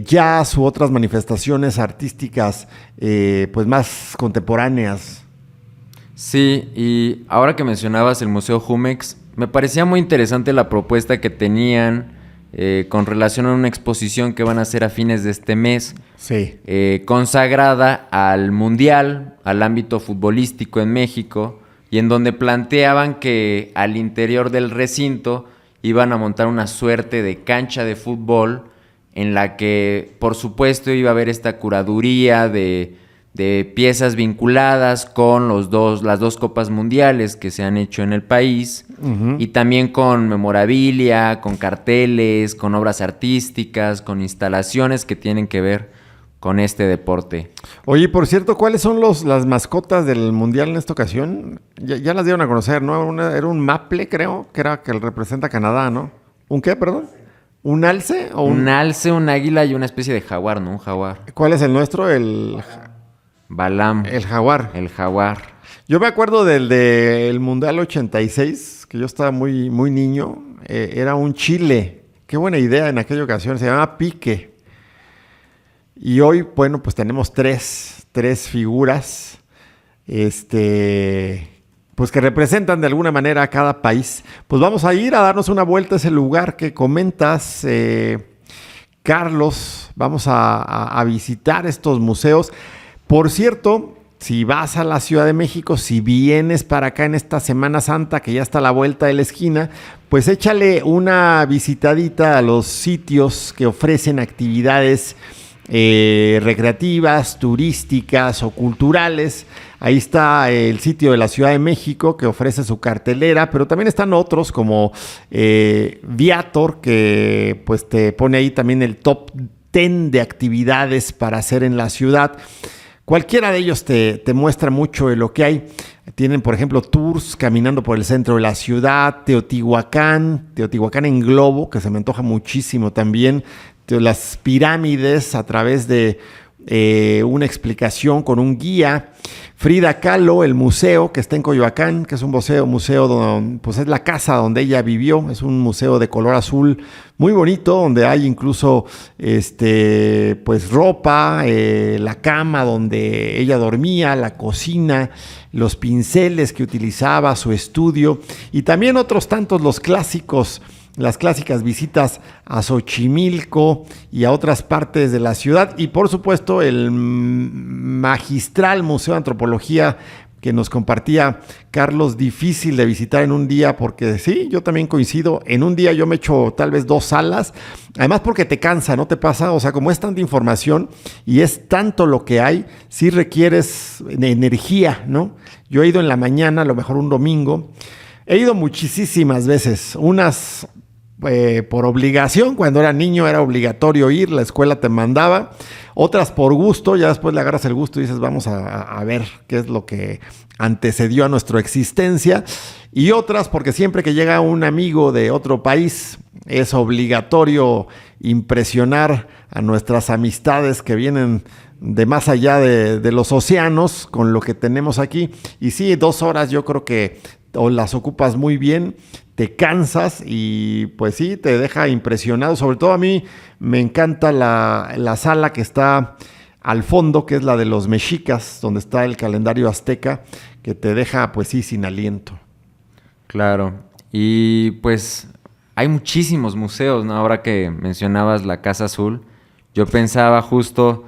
jazz u otras manifestaciones artísticas pues más contemporáneas. Sí, y ahora que mencionabas el Museo Jumex, me parecía muy interesante la propuesta que tenían con relación a una exposición que van a hacer a fines de este mes, sí, consagrada al Mundial, al ámbito futbolístico en México, y en donde planteaban que al interior del recinto iban a montar una suerte de cancha de fútbol en la que, por supuesto, iba a haber esta curaduría de piezas vinculadas con las dos copas mundiales que se han hecho en el país, y también con memorabilia, con carteles, con obras artísticas, con instalaciones que tienen que ver con este deporte. Oye, por cierto, ¿cuáles son las mascotas del Mundial en esta ocasión? Ya las dieron a conocer, ¿no? Era un maple, creo, que representa a Canadá, ¿no? ¿Un qué, perdón? ¿Un alce? Un alce, un águila y una especie de jaguar, ¿no? Un jaguar. ¿Cuál es el nuestro? Balam. El jaguar. El jaguar. Yo me acuerdo del Mundial 86, que yo estaba muy, muy niño. Era un chile. Qué buena idea en aquella ocasión. Se llamaba Pique. Y hoy, bueno, pues tenemos tres figuras, pues que representan de alguna manera a cada país. Pues vamos a ir a darnos una vuelta a ese lugar que comentas, Carlos. Vamos a visitar estos museos. Por cierto, si vas a la Ciudad de México, si vienes para acá en esta Semana Santa, que ya está a la vuelta de la esquina, pues échale una visitadita a los sitios que ofrecen actividades recreativas, turísticas o culturales. Ahí está el sitio de la Ciudad de México, que ofrece su cartelera, pero también están otros como Viator, que pues te pone ahí también el top 10 de actividades para hacer en la ciudad. Cualquiera de ellos te muestra mucho de lo que hay. Tienen, por ejemplo, tours caminando por el centro de la ciudad, Teotihuacán en globo, que se me antoja muchísimo también, las pirámides a través de una explicación con un guía, Frida Kahlo, el museo que está en Coyoacán, que es un museo donde, pues es la casa donde ella vivió, es un museo de color azul muy bonito, donde hay incluso pues ropa, la cama donde ella dormía, la cocina, los pinceles que utilizaba, su estudio, y también otros tantos, las clásicas visitas a Xochimilco y a otras partes de la ciudad, y por supuesto el magistral Museo de Antropología que nos compartía Carlos, difícil de visitar en un día, porque sí, yo también coincido, en un día yo me echo tal vez 2 salas, además porque te cansa, ¿no te pasa? O sea, como es tanta información y es tanto lo que hay, sí requieres energía, ¿no? Yo he ido en la mañana, a lo mejor un domingo, he ido muchísimas veces, unas por obligación. Cuando era niño era obligatorio ir, la escuela te mandaba. Otras por gusto, ya después le agarras el gusto y dices, vamos a ver qué es lo que antecedió a nuestra existencia. Y otras porque siempre que llega un amigo de otro país es obligatorio impresionar a nuestras amistades que vienen de más allá de los océanos con lo que tenemos aquí. Y sí, 2 horas yo creo que o las ocupas muy bien, te cansas y pues sí, te deja impresionado. Sobre todo a mí me encanta la sala que está al fondo, que es la de los mexicas, donde está el calendario azteca, que te deja pues sí sin aliento. Claro, y pues hay muchísimos museos, ¿no? Ahora que mencionabas la Casa Azul, yo pensaba justo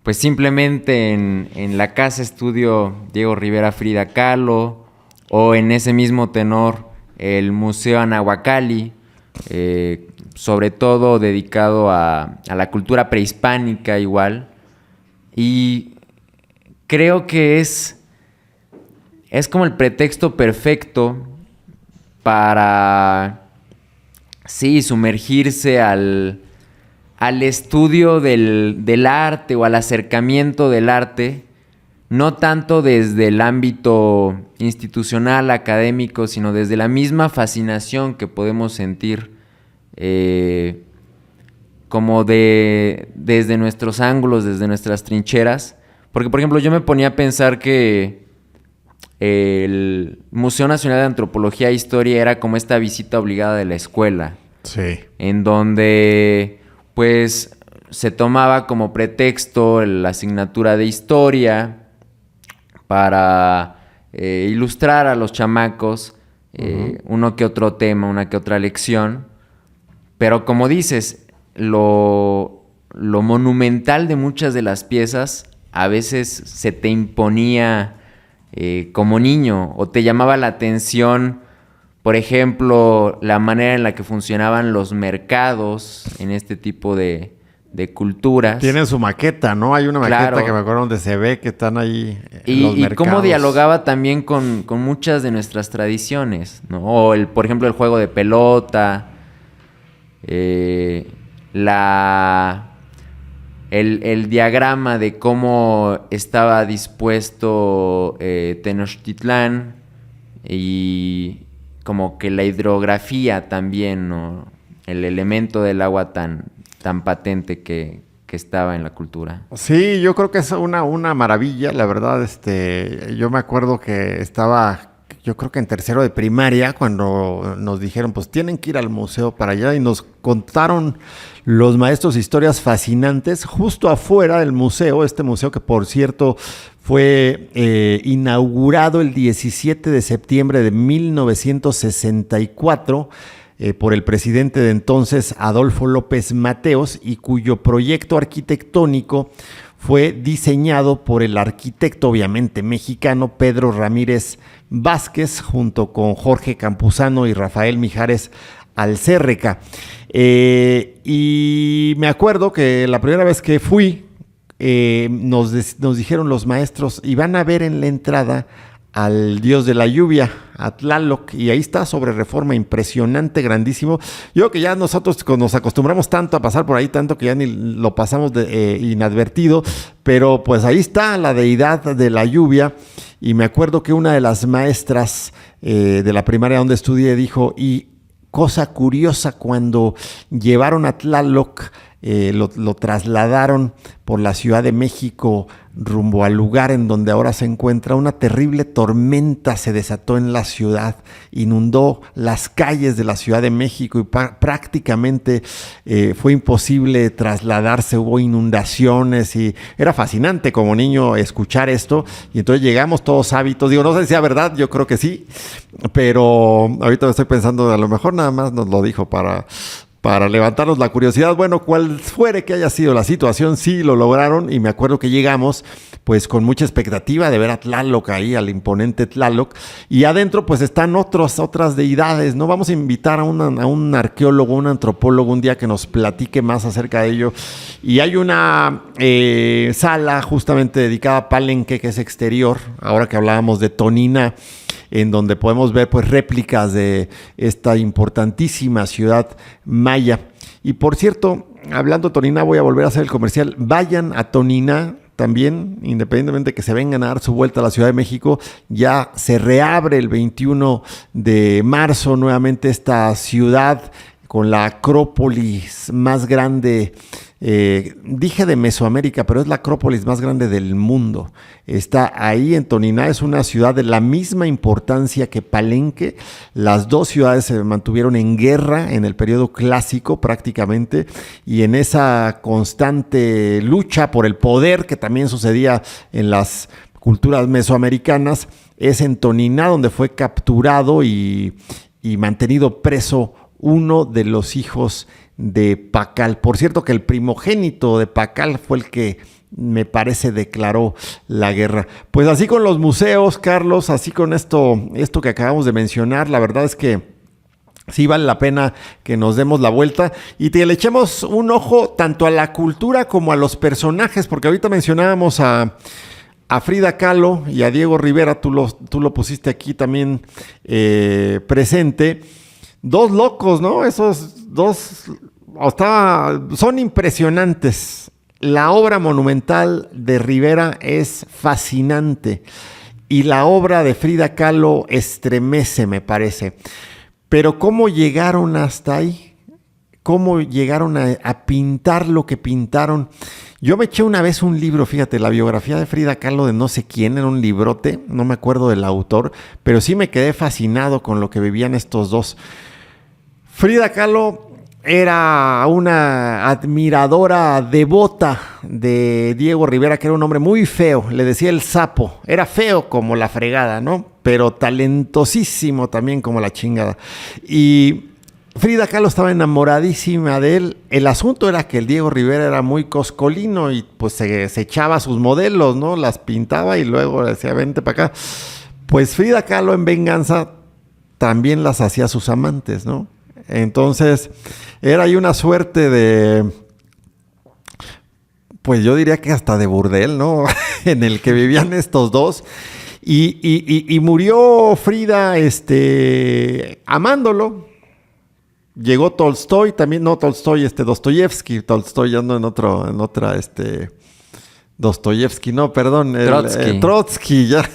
pues simplemente en la Casa Estudio Diego Rivera Frida Kahlo, o en ese mismo tenor el Museo Anahuacalli, sobre todo dedicado a la cultura prehispánica igual. Y creo que es como el pretexto perfecto para, sí, sumergirse al estudio del arte o al acercamiento del arte, no tanto desde el ámbito institucional, académico, sino desde la misma fascinación que podemos sentir como desde nuestros ángulos, desde nuestras trincheras. Porque, por ejemplo, yo me ponía a pensar que el Museo Nacional de Antropología e Historia era como esta visita obligada de la escuela. Sí. En donde, pues, se tomaba como pretexto la asignatura de historia para ilustrar a los chamacos uno que otro tema, una que otra lección. Pero como dices, lo monumental de muchas de las piezas a veces se te imponía como niño, o te llamaba la atención, por ejemplo, la manera en la que funcionaban los mercados en este tipo de culturas. Tienen su maqueta, ¿no? Hay una maqueta, claro, que me acuerdo donde se ve que están ahí los mercados. Y cómo dialogaba también con muchas de nuestras tradiciones, ¿no? O por ejemplo, el juego de pelota, el diagrama de cómo estaba dispuesto Tenochtitlán, y como que la hidrografía también, ¿no? El elemento del agua tan patente que estaba en la cultura. Sí, yo creo que es una maravilla, la verdad. Yo me acuerdo que estaba, yo creo que en tercero de primaria, cuando nos dijeron, pues tienen que ir al museo para allá, y nos contaron los maestros historias fascinantes justo afuera del museo, este museo que por cierto fue inaugurado el 17 de septiembre de 1964, por el presidente de entonces, Adolfo López Mateos, y cuyo proyecto arquitectónico fue diseñado por el arquitecto, obviamente mexicano, Pedro Ramírez Vázquez, junto con Jorge Campuzano y Rafael Mijares Alcérreca. Y me acuerdo que la primera vez que fui, nos dijeron los maestros, y van a ver en la entrada al dios de la lluvia, a Tlaloc, y ahí está sobre Reforma, impresionante, grandísimo. Yo creo que ya nosotros nos acostumbramos tanto a pasar por ahí, tanto que ya ni lo pasamos inadvertido, pero pues ahí está la deidad de la lluvia. Y me acuerdo que una de las maestras de la primaria donde estudié dijo, y cosa curiosa, cuando llevaron a Tlaloc, lo trasladaron por la Ciudad de México rumbo al lugar en donde ahora se encuentra, una terrible tormenta se desató en la ciudad, inundó las calles de la Ciudad de México y prácticamente fue imposible trasladarse, hubo inundaciones, y era fascinante como niño escuchar esto. Y entonces llegamos todos hábitos, digo, no sé si sea verdad, yo creo que sí, pero ahorita estoy pensando, a lo mejor nada más nos lo dijo para levantarnos la curiosidad. Bueno, cual fuere que haya sido la situación, sí lo lograron, y me acuerdo que llegamos pues con mucha expectativa de ver a Tlaloc ahí, al imponente Tlaloc, y adentro pues están otras deidades, ¿no? Vamos a invitar a un arqueólogo, un antropólogo un día que nos platique más acerca de ello. Y hay una sala justamente dedicada a Palenque, que es exterior, ahora que hablábamos de Tonina. en donde podemos ver pues réplicas de esta importantísima ciudad maya. Y por cierto, hablando de Toniná, voy a volver a hacer el comercial. Vayan a Toniná también, independientemente de que se vengan a dar su vuelta a la Ciudad de México. Ya se reabre el 21 de marzo nuevamente esta ciudad con la acrópolis más grande, dije de Mesoamérica, pero es la acrópolis más grande del mundo. Está ahí en Toniná, es una ciudad de la misma importancia que Palenque. Las dos ciudades se mantuvieron en guerra en el periodo clásico prácticamente, y en esa constante lucha por el poder que también sucedía en las culturas mesoamericanas, es en Toniná donde fue capturado y mantenido preso uno de los hijos de Pakal. Por cierto, que el primogénito de Pakal fue el que, me parece, declaró la guerra. Pues así con los museos, Carlos, así con esto que acabamos de mencionar, la verdad es que sí vale la pena que nos demos la vuelta y le echemos un ojo tanto a la cultura como a los personajes, porque ahorita mencionábamos a Frida Kahlo y a Diego Rivera, tú lo pusiste aquí también presente. Dos locos, ¿no? Esos dos son impresionantes. La obra monumental de Rivera es fascinante y la obra de Frida Kahlo estremece, me parece. Pero ¿cómo llegaron hasta ahí? ¿Cómo llegaron a pintar lo que pintaron? Yo me eché una vez un libro, fíjate, la biografía de Frida Kahlo de no sé quién, era un librote, no me acuerdo del autor, pero sí me quedé fascinado con lo que vivían estos dos. Frida Kahlo era una admiradora devota de Diego Rivera, que era un hombre muy feo, le decía el sapo, era feo como la fregada, ¿no? Pero talentosísimo también como la chingada. Y Frida Kahlo estaba enamoradísima de él. El asunto era que el Diego Rivera era muy coscolino y pues se echaba sus modelos, ¿no? Las pintaba y luego le decía, vente para acá. Pues Frida Kahlo en venganza también las hacía sus amantes, ¿no? Entonces, era ahí una suerte de, pues yo diría que hasta de burdel, ¿no? En el que vivían estos dos. Y murió Frida amándolo. Llegó Tolstoy, también, no Tolstoy, Dostoyevsky. Tolstoy ya ando en otra, Dostoyevsky, no, perdón. Trotsky, ya.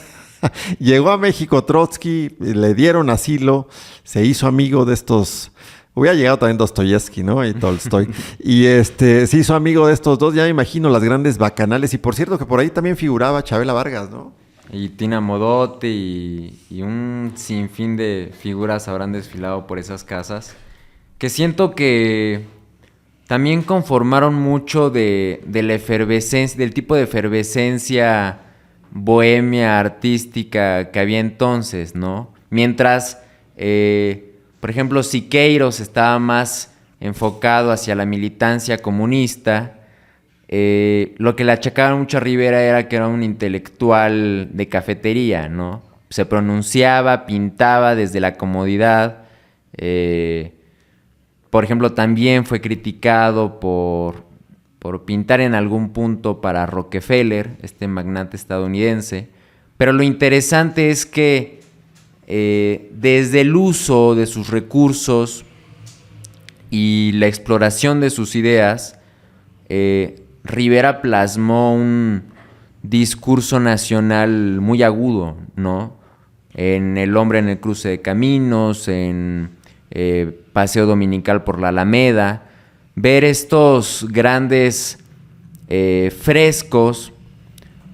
Llegó a México Trotsky, le dieron asilo, se hizo amigo de estos. Hubiera llegado también Dostoyevsky, ¿no? Y Tolstoy. Y se hizo amigo de estos dos, ya me imagino las grandes bacanales. Y por cierto que por ahí también figuraba Chabela Vargas, ¿no? Y Tina Modotti y un sinfín de figuras habrán desfilado por esas casas, que siento que también conformaron mucho de la efervescencia, del tipo de efervescencia bohemia artística que había entonces, ¿no? Mientras, por ejemplo, Siqueiros estaba más enfocado hacia la militancia comunista, lo que le achacaban mucho a Rivera era que era un intelectual de cafetería, ¿no? Se pronunciaba, pintaba desde la comodidad. Por ejemplo, también fue criticado por pintar en algún punto para Rockefeller, este magnate estadounidense. Pero lo interesante es que desde el uso de sus recursos y la exploración de sus ideas, Rivera plasmó un discurso nacional muy agudo, ¿no? En El hombre en el cruce de caminos, en Paseo dominical por la Alameda. Ver estos grandes frescos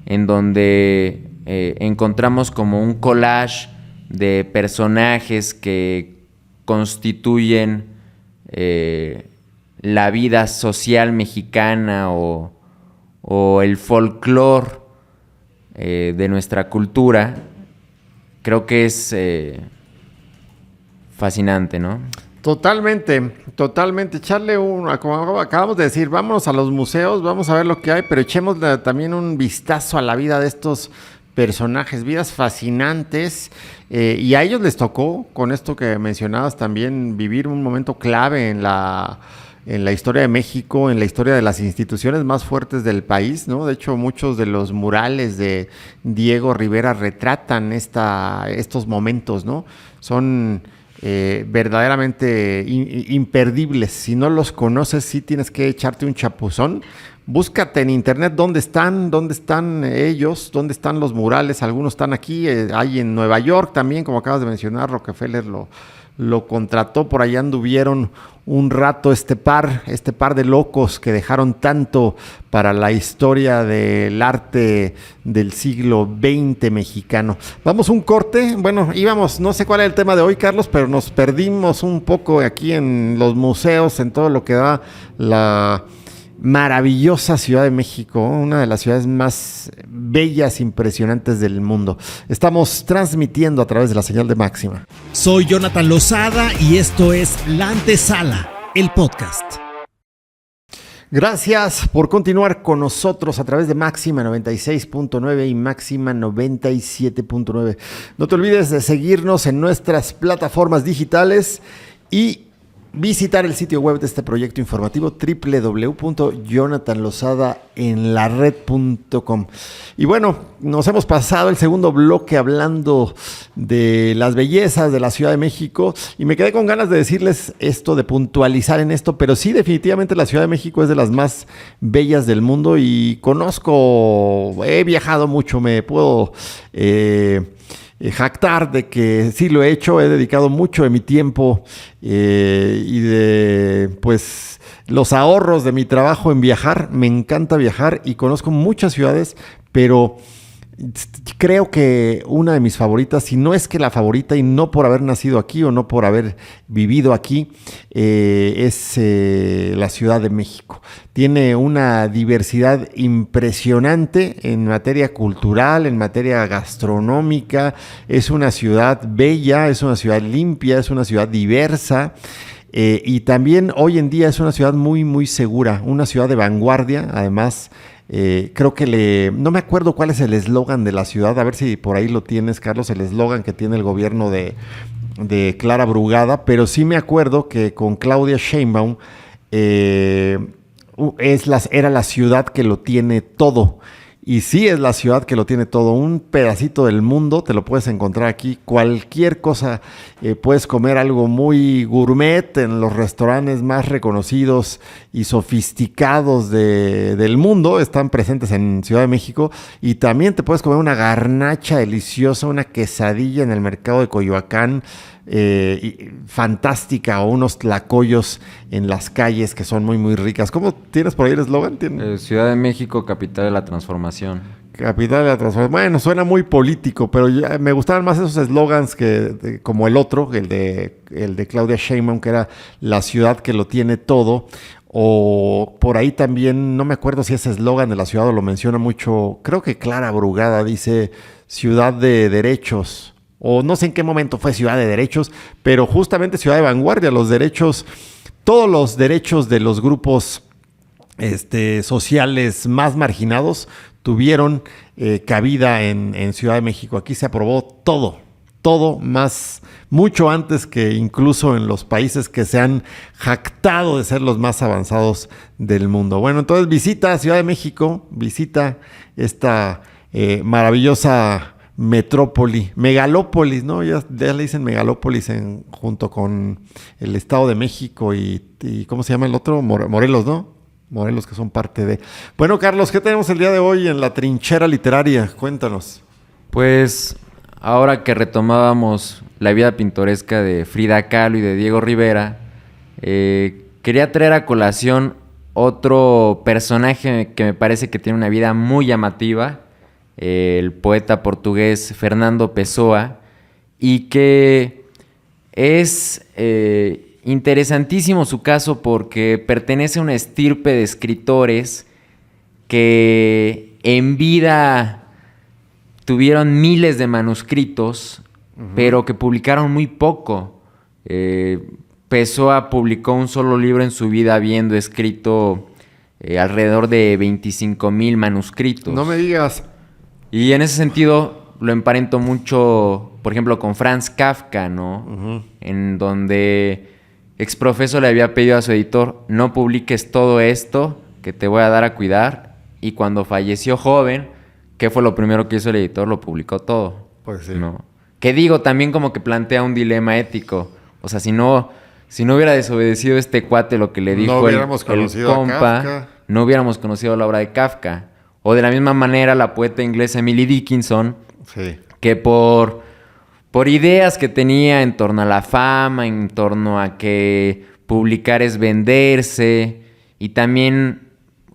en donde encontramos como un collage de personajes que constituyen la vida social mexicana o el folclore de nuestra cultura, creo que es fascinante, ¿no? Totalmente. Echarle como acabamos de decir, vámonos a los museos, vamos a ver lo que hay, pero echemos también un vistazo a la vida de estos personajes, vidas fascinantes, y a ellos les tocó, con esto que mencionabas también, vivir un momento clave en la en la historia de México, en la historia de las instituciones más fuertes del país, ¿no? De hecho, muchos de los murales de Diego Rivera retratan estos momentos, ¿no? Son verdaderamente imperdibles. Si no los conoces, sí tienes que echarte un chapuzón. Búscate en internet dónde están ellos, dónde están los murales. Algunos están aquí, hay en Nueva York también, como acabas de mencionar. Rockefeller lo contrató, por allá anduvieron un rato este par de locos que dejaron tanto para la historia del arte del siglo XX mexicano. Vamos un corte. Bueno, íbamos, no sé cuál es el tema de hoy, Carlos, pero nos perdimos un poco aquí en los museos, en todo lo que da la maravillosa Ciudad de México, una de las ciudades más bellas, impresionantes del mundo. Estamos transmitiendo a través de la señal de Máxima. Soy Jonathan Lozada y esto es La Antesala, el podcast. Gracias por continuar con nosotros a través de Máxima 96.9 y Máxima 97.9. No te olvides de seguirnos en nuestras plataformas digitales y visitar el sitio web de este proyecto informativo www.jonathanlozadaenlared.com. Y bueno, nos hemos pasado el segundo bloque hablando de las bellezas de la Ciudad de México y me quedé con ganas de decirles esto, de puntualizar en esto, pero sí, definitivamente la Ciudad de México es de las más bellas del mundo y he viajado mucho, me puedo jactar de que sí lo he hecho, he dedicado mucho de mi tiempo y de pues los ahorros de mi trabajo en viajar. Me encanta viajar y conozco muchas ciudades, pero creo que una de mis favoritas, si no es que la favorita, y no por haber nacido aquí o no por haber vivido aquí, es la Ciudad de México. Tiene una diversidad impresionante en materia cultural, en materia gastronómica. Es una ciudad bella, es una ciudad limpia, es una ciudad diversa. Y también hoy en día es una ciudad muy, muy segura, una ciudad de vanguardia, además. Creo que no me acuerdo cuál es el eslogan de la ciudad, a ver si por ahí lo tienes, Carlos, el eslogan que tiene el gobierno de Clara Brugada, pero sí me acuerdo que con Claudia Sheinbaum era la ciudad que lo tiene todo. Y sí es la ciudad que lo tiene todo, un pedacito del mundo, te lo puedes encontrar aquí, cualquier cosa, puedes comer algo muy gourmet en los restaurantes más reconocidos y sofisticados del mundo, están presentes en Ciudad de México, y también te puedes comer una garnacha deliciosa, una quesadilla en el mercado de Coyoacán, fantástica, o unos tlacoyos en las calles que son muy muy ricas. ¿Cómo tienes por ahí el eslogan? Ciudad de México, capital de la transformación. Capital de la transformación. Bueno, suena muy político, pero me gustaban más esos eslogans como el otro, el de Claudia Sheinbaum, que era la ciudad que lo tiene todo. O por ahí también, no me acuerdo si ese eslogan de la ciudad lo menciona mucho, creo que Clara Brugada dice ciudad de derechos. O no sé en qué momento fue ciudad de derechos, pero justamente ciudad de vanguardia, todos los derechos de los grupos sociales más marginados tuvieron cabida en Ciudad de México. Aquí se aprobó todo más, mucho antes que incluso en los países que se han jactado de ser los más avanzados del mundo. Bueno, entonces visita Ciudad de México, visita esta maravillosa megalópolis, ¿no? Ya le dicen megalópolis junto con el Estado de México y ¿cómo se llama el otro? Morelos, ¿no? Morelos, que son parte de... Bueno, Carlos, ¿qué tenemos el día de hoy en la trinchera literaria? Cuéntanos. Pues ahora que retomábamos la vida pintoresca de Frida Kahlo y de Diego Rivera, quería traer a colación otro personaje que me parece que tiene una vida muy llamativa, el poeta portugués Fernando Pessoa, y que es interesantísimo su caso porque pertenece a una estirpe de escritores que en vida tuvieron miles de manuscritos, pero que publicaron muy poco. Pessoa publicó un solo libro en su vida, habiendo escrito alrededor de 25,000 manuscritos. No me digas. Y en ese sentido lo emparento mucho, por ejemplo, con Franz Kafka, ¿no? En donde exprofeso le había pedido a su editor, no publiques todo esto que te voy a dar a cuidar. Y cuando falleció joven, ¿qué fue lo primero que hizo el editor? Lo publicó todo. Pues sí. ¿No? Que digo, también como que plantea un dilema ético. O sea, si no hubiera desobedecido este cuate lo que le dijo no hubiéramos conocido compa, a Kafka. No hubiéramos conocido la obra de Kafka. O de la misma manera la poeta inglesa Emily Dickinson, Sí. que por ideas que tenía en torno a la fama, en torno a que publicar es venderse, y también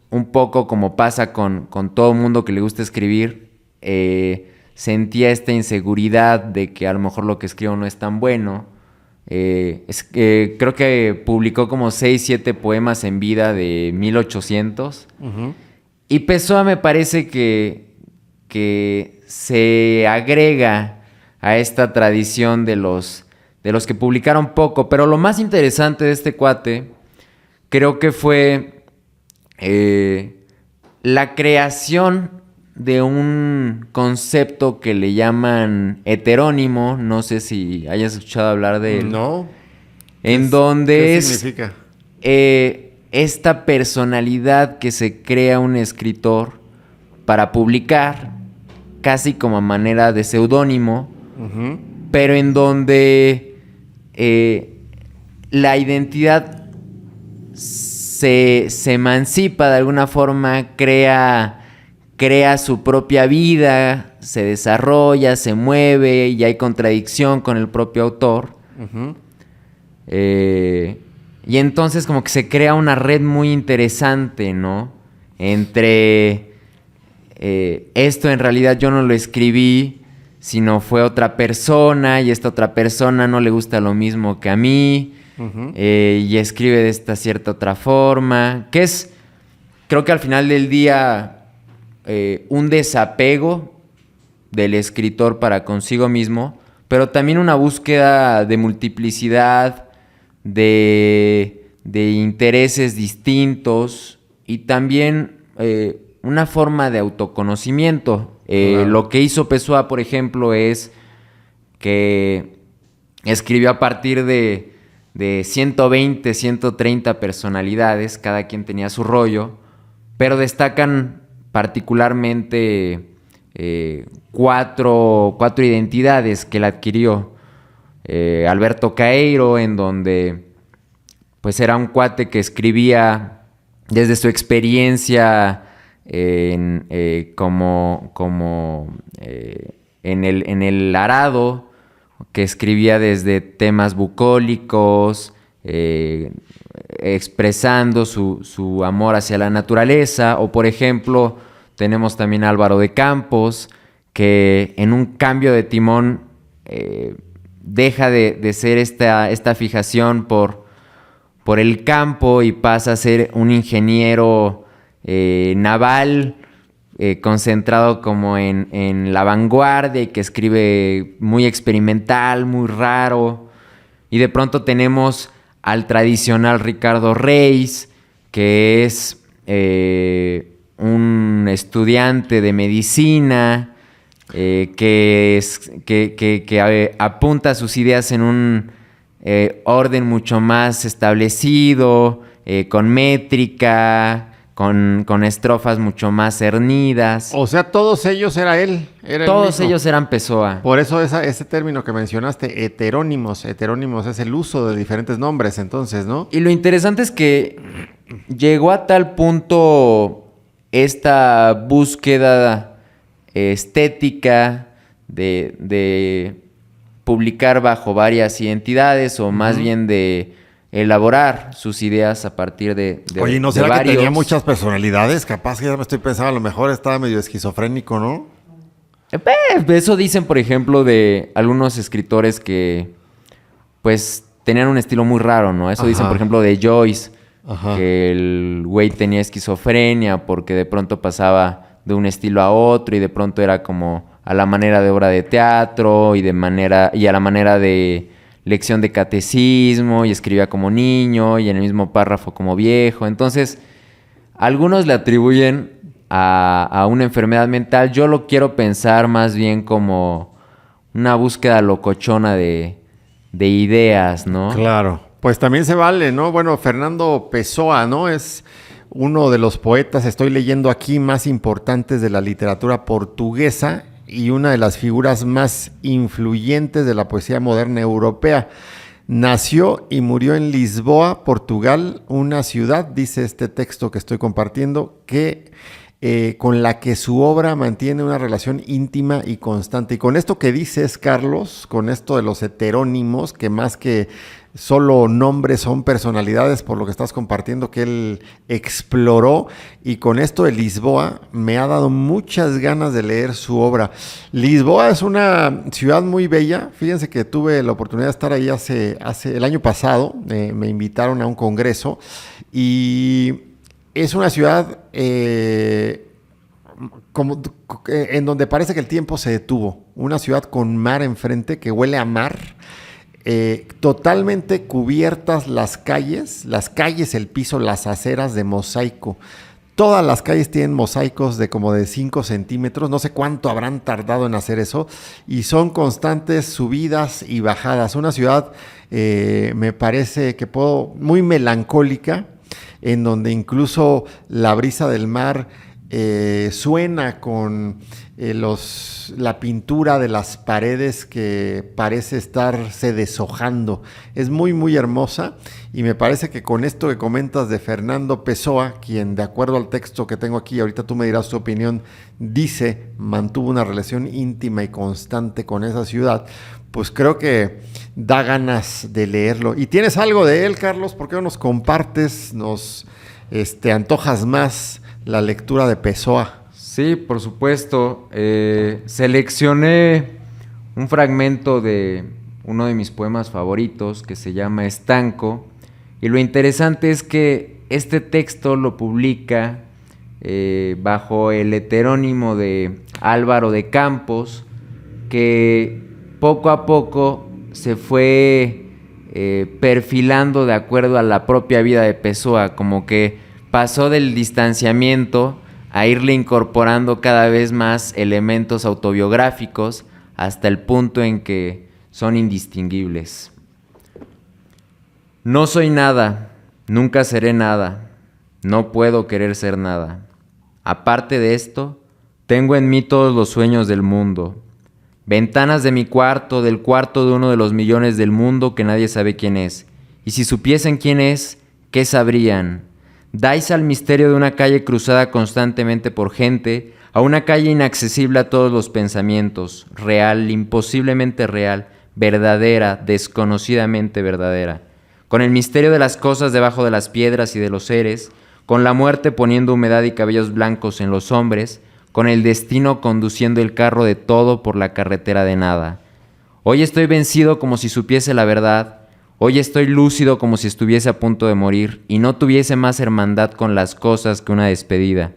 un poco como pasa con todo mundo que le gusta escribir, sentía esta inseguridad de que a lo mejor lo que escribo no es tan bueno. Creo que publicó como 6, 7 poemas en vida de 1800. Uh-huh. Y Pessoa me parece que se agrega a esta tradición de los que publicaron poco. Pero lo más interesante de este cuate creo que fue la creación de un concepto que le llaman heterónimo. No sé si hayas escuchado hablar de él. No. En donde ¿Qué significa? Esta personalidad que se crea un escritor para publicar, casi como a manera de seudónimo, Uh-huh. pero en donde la identidad se emancipa de alguna forma, crea su propia vida, se desarrolla, se mueve y hay contradicción con el propio autor. Uh-huh. Y entonces como que se crea una red muy interesante, ¿no? Entre esto en realidad yo no lo escribí, sino fue otra persona, y esta otra persona no le gusta lo mismo que a mí, uh-huh. Y escribe de esta cierta otra forma, que es, creo que al final del día, un desapego del escritor para consigo mismo, pero también una búsqueda de multiplicidad, de intereses distintos, y también una forma de autoconocimiento. Claro. Lo que hizo Pessoa, por ejemplo, es que escribió a partir de 120, 130 personalidades, cada quien tenía su rollo, pero destacan particularmente cuatro identidades que él adquirió. Alberto Caeiro, en donde pues era un cuate que escribía desde su experiencia en el arado, que escribía desde temas bucólicos, expresando su amor hacia la naturaleza. O por ejemplo tenemos también a Álvaro de Campos, que en un cambio de timón deja de ser esta fijación por el campo y pasa a ser un ingeniero naval, concentrado como en la vanguardia, y que escribe muy experimental, muy raro. Y de pronto tenemos al tradicional Ricardo Reis, que es un estudiante de medicina, que apunta sus ideas en un orden mucho más establecido, con métrica, con estrofas mucho más cernidas. O sea, todos ellos era él. Todos ellos eran Pessoa. Por eso ese término que mencionaste, heterónimos. Heterónimos es el uso de diferentes nombres, entonces, ¿no? Y lo interesante es que llegó a tal punto esta búsqueda estética de publicar bajo varias identidades, o más bien de elaborar sus ideas a partir de Oye, ¿no de será varios? que tenía muchas personalidades? Capaz que ya me estoy pensando, a lo mejor estaba medio esquizofrénico, ¿no? Eso dicen, por ejemplo, de algunos escritores que pues tenían un estilo muy raro, ¿no? Eso dicen, por ejemplo, de Joyce, que el güey tenía esquizofrenia porque de pronto pasaba de un estilo a otro, y de pronto era como a la manera de obra de teatro y a la manera de lección de catecismo, y escribía como niño y en el mismo párrafo como viejo. Entonces, algunos le atribuyen a una enfermedad mental. Yo lo quiero pensar más bien como una búsqueda locochona de ideas, ¿no? Claro. Pues también se vale, ¿no? Bueno, Fernando Pessoa, ¿no? Es uno de los poetas, estoy leyendo aquí, más importantes de la literatura portuguesa y una de las figuras más influyentes de la poesía moderna europea. Nació y murió en Lisboa, Portugal, una ciudad, dice este texto que estoy compartiendo, que con la que su obra mantiene una relación íntima y constante. Y con esto que dices, Carlos, con esto de los heterónimos, que más que solo nombres son personalidades, por lo que estás compartiendo, que él exploró, y con esto de Lisboa me ha dado muchas ganas de leer su obra. Lisboa es una ciudad muy bella. Fíjense que tuve la oportunidad de estar ahí hace el año pasado, me invitaron a un congreso, y es una ciudad en donde parece que el tiempo se detuvo. Una ciudad con mar enfrente, que huele a mar, totalmente cubiertas las calles, el piso, las aceras de mosaico. Todas las calles tienen mosaicos de como de 5 centímetros, no sé cuánto habrán tardado en hacer eso, y son constantes subidas y bajadas. Una ciudad, me parece que muy melancólica, en donde incluso la brisa del mar suena con la pintura de las paredes, que parece estarse deshojando. Es muy, muy hermosa, y me parece que con esto que comentas de Fernando Pessoa, quien, de acuerdo al texto que tengo aquí, ahorita tú me dirás tu opinión, mantuvo una relación íntima y constante con esa ciudad, pues creo que da ganas de leerlo. ¿Y tienes algo de él, Carlos? ¿Por qué no nos compartes, nos antojas más la lectura de Pessoa? Sí, por supuesto. Seleccioné un fragmento de uno de mis poemas favoritos, que se llama Estanco, y lo interesante es que este texto lo publica bajo el heterónimo de Álvaro de Campos, que poco a poco se fue perfilando de acuerdo a la propia vida de Pessoa, como que pasó del distanciamiento a irle incorporando cada vez más elementos autobiográficos hasta el punto en que son indistinguibles. No soy nada, nunca seré nada, no puedo querer ser nada. Aparte de esto, tengo en mí todos los sueños del mundo. Ventanas de mi cuarto, del cuarto de uno de los millones del mundo que nadie sabe quién es. Y si supiesen quién es, ¿qué sabrían? Dais al misterio de una calle cruzada constantemente por gente, a una calle inaccesible a todos los pensamientos, real, imposiblemente real, verdadera, desconocidamente verdadera, con el misterio de las cosas debajo de las piedras y de los seres, con la muerte poniendo humedad y cabellos blancos en los hombres, con el destino conduciendo el carro de todo por la carretera de nada. Hoy estoy vencido como si supiese la verdad. Hoy estoy lúcido como si estuviese a punto de morir y no tuviese más hermandad con las cosas que una despedida.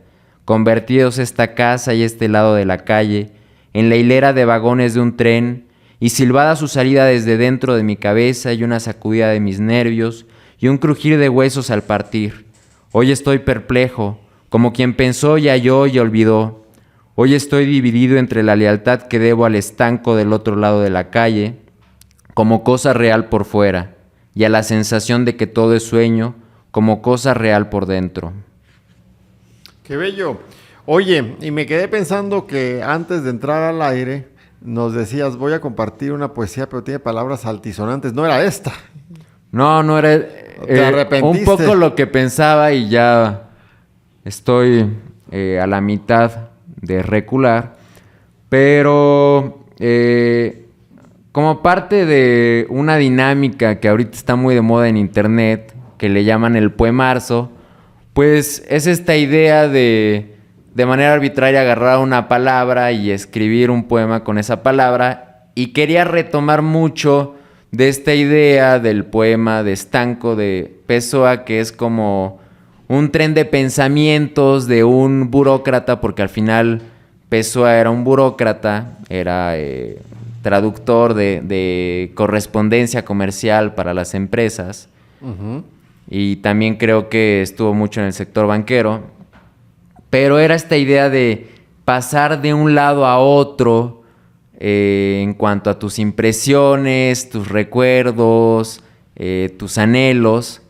Convertidos esta casa y este lado de la calle en la hilera de vagones de un tren, y silbada su salida desde dentro de mi cabeza y una sacudida de mis nervios y un crujir de huesos al partir. Hoy estoy perplejo, como quien pensó y halló y olvidó. Hoy estoy dividido entre la lealtad que debo al estanco del otro lado de la calle, como cosa real por fuera, y a la sensación de que todo es sueño, como cosa real por dentro. ¡Qué bello! Oye, y me quedé pensando que antes de entrar al aire nos decías, voy a compartir una poesía, pero tiene palabras altisonantes. No era esta. No era ¿Te arrepentiste? un poco lo que pensaba, y ya estoy a la mitad de recular, pero como parte de una dinámica que ahorita está muy de moda en internet, que le llaman el poemarzo, pues es esta idea de manera arbitraria agarrar una palabra y escribir un poema con esa palabra, y quería retomar mucho de esta idea del poema de Estanco de Pessoa, que es como un tren de pensamientos de un burócrata, porque al final Pessoa era un burócrata, era traductor de correspondencia comercial para las empresas. Uh-huh. Y también creo que estuvo mucho en el sector banquero, pero era esta idea de pasar de un lado a otro en cuanto a tus impresiones, tus recuerdos, tus anhelos,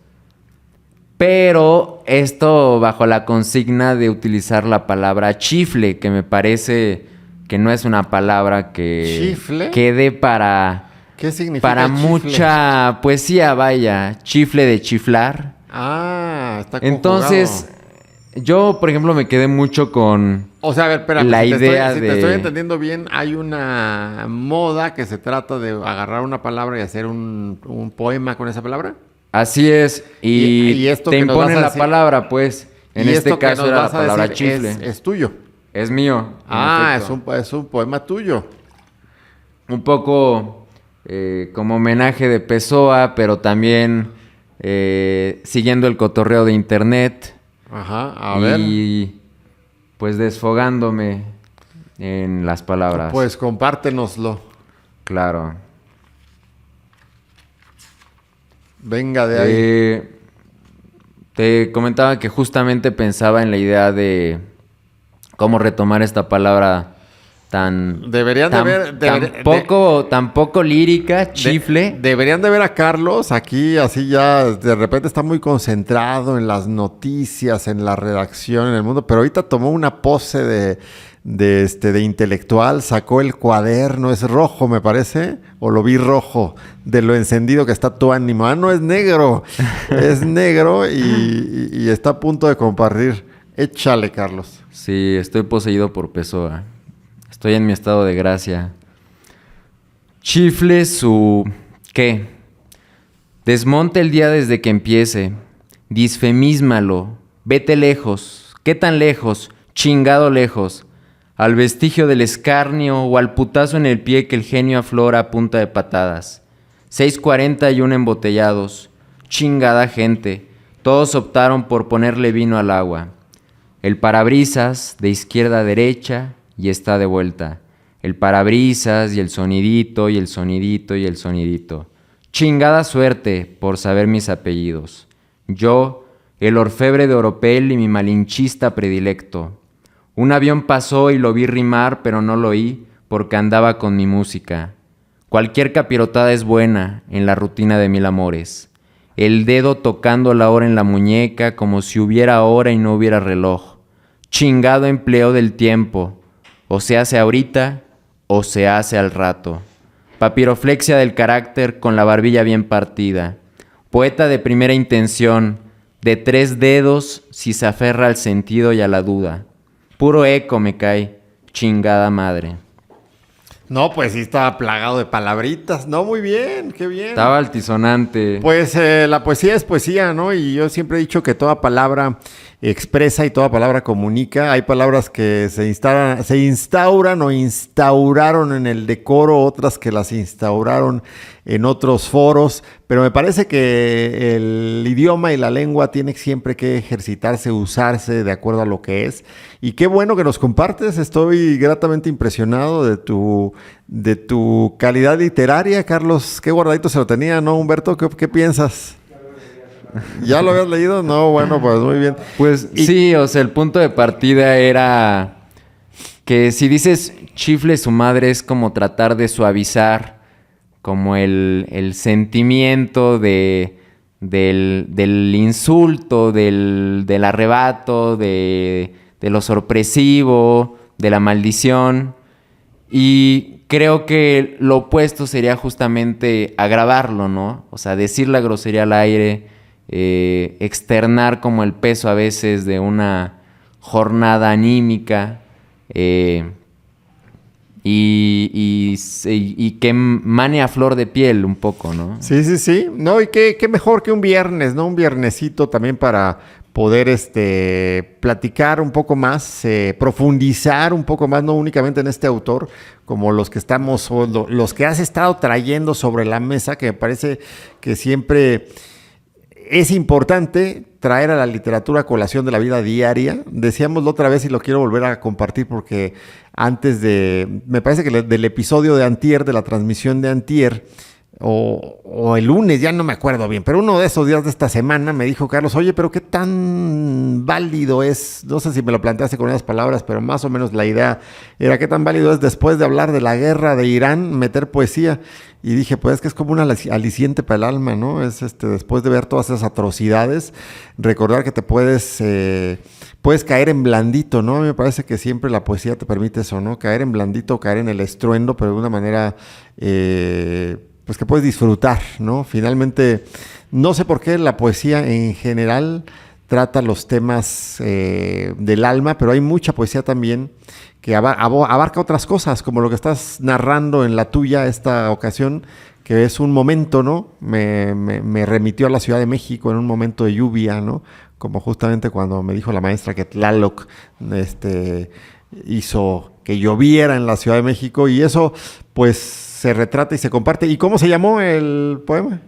pero esto bajo la consigna de utilizar la palabra chifle, que me parece que no es una palabra que ¿Chifle? Quede para... ¿Qué significa Para chifle? mucha poesía, vaya, chifle de chiflar. Ah, está conjugado. Entonces, yo, por ejemplo, me quedé mucho con... O sea, a ver, espérame, la si idea si de... te estoy entendiendo bien, hay una moda que se trata de agarrar una palabra y hacer un poema con esa palabra. Así es, y esto te que nos vas imponen a la decir- palabra, pues. En Y este esto que caso nos era la vas a palabra decir chifle. es tuyo. Es mío. en efecto. Es un poema tuyo. Un poco como homenaje de Pessoa, pero también siguiendo el cotorreo de internet. Ajá, a ver. Y pues desfogándome en las palabras. Pues compártenoslo. Claro. Venga de ahí. Te comentaba que justamente pensaba en la idea de cómo retomar esta palabra tan poco lírica, chifle. Deberían de ver a Carlos aquí, así ya de repente está muy concentrado en las noticias, en la redacción, en el mundo, pero ahorita tomó una pose de intelectual, sacó el cuaderno, es rojo me parece, o lo vi rojo, de lo encendido que está tu ánimo. Ah, no, es negro, es negro y está a punto de compartir. Échale, Carlos. Sí, estoy poseído por Pessoa. Estoy en mi estado de gracia. Chifle su... ¿qué? Desmonte el día desde que empiece. Disfemísmalo. Vete lejos. ¿Qué tan lejos? Chingado lejos. Al vestigio del escarnio o al putazo en el pie que el genio aflora a punta de patadas. 6:41 embotellados. Chingada gente. Todos optaron por ponerle vino al agua. El parabrisas de izquierda a derecha y está de vuelta. El parabrisas y el sonidito y el sonidito y el sonidito. Chingada suerte por saber mis apellidos. Yo, el orfebre de Oropel y mi malinchista predilecto. Un avión pasó y lo vi rimar, pero no lo oí porque andaba con mi música. Cualquier capirotada es buena en la rutina de mil amores. El dedo tocando la hora en la muñeca como si hubiera hora y no hubiera reloj. Chingado empleo del tiempo. O se hace ahorita o se hace al rato. Papiroflexia del carácter con la barbilla bien partida. Poeta de primera intención, de 3 dedos si se aferra al sentido y a la duda. Puro eco me cae, chingada madre. No, pues sí estaba plagado de palabritas. No, muy bien, qué bien. Estaba altisonante. Pues la poesía es poesía, ¿no? Y yo siempre he dicho que toda palabra expresa y toda palabra comunica. Hay palabras que se instauran o instauraron en el decoro, otras que las instauraron en otros foros, pero me parece que el idioma y la lengua tienen siempre que ejercitarse, usarse de acuerdo a lo que es. Y qué bueno que nos compartes, estoy gratamente impresionado de tu calidad literaria, Carlos. Qué guardadito se lo tenía, ¿no, Humberto? ¿Qué piensas? ¿Ya lo habías leído? No, bueno, pues muy bien. Pues sí, o sea, el punto de partida era que si dices chifle su madre es como tratar de suavizar como el sentimiento del insulto, del arrebato, de lo sorpresivo, de la maldición. Y creo que lo opuesto sería justamente agravarlo, ¿no? O sea, decir la grosería al aire, externar como el peso a veces de una jornada anímica, y que mane a flor de piel un poco, ¿no? Sí. No, y qué mejor que un viernes, ¿no? Un viernesito también para poder platicar un poco más, profundizar un poco más, no únicamente en este autor, como los que los que has estado trayendo sobre la mesa, que me parece que siempre es importante traer a la literatura a colación de la vida diaria. Decíamos la otra vez y lo quiero volver a compartir porque me parece que del episodio de antier, de la transmisión de antier, o el lunes, ya no me acuerdo bien, pero uno de esos días de esta semana me dijo Carlos, oye, pero qué tan válido es, no sé si me lo planteaste con esas palabras, pero más o menos la idea era qué tan válido es después de hablar de la guerra de Irán, meter poesía. Y dije, pues es que es como un aliciente para el alma, ¿no? Es después de ver todas esas atrocidades, recordar que te puedes caer en blandito, ¿no? A mí me parece que siempre la poesía te permite eso, ¿no? Caer en blandito, caer en el estruendo, pero de una manera, pues que puedes disfrutar, ¿no? Finalmente, no sé por qué la poesía en general trata los temas del alma, pero hay mucha poesía también que abarca otras cosas, como lo que estás narrando en la tuya esta ocasión, que es un momento, ¿no? Me remitió a la Ciudad de México en un momento de lluvia, ¿no? Como justamente cuando me dijo la maestra que Tlaloc hizo que lloviera en la Ciudad de México, y eso pues se retrata y se comparte. ¿Y cómo se llamó el poema?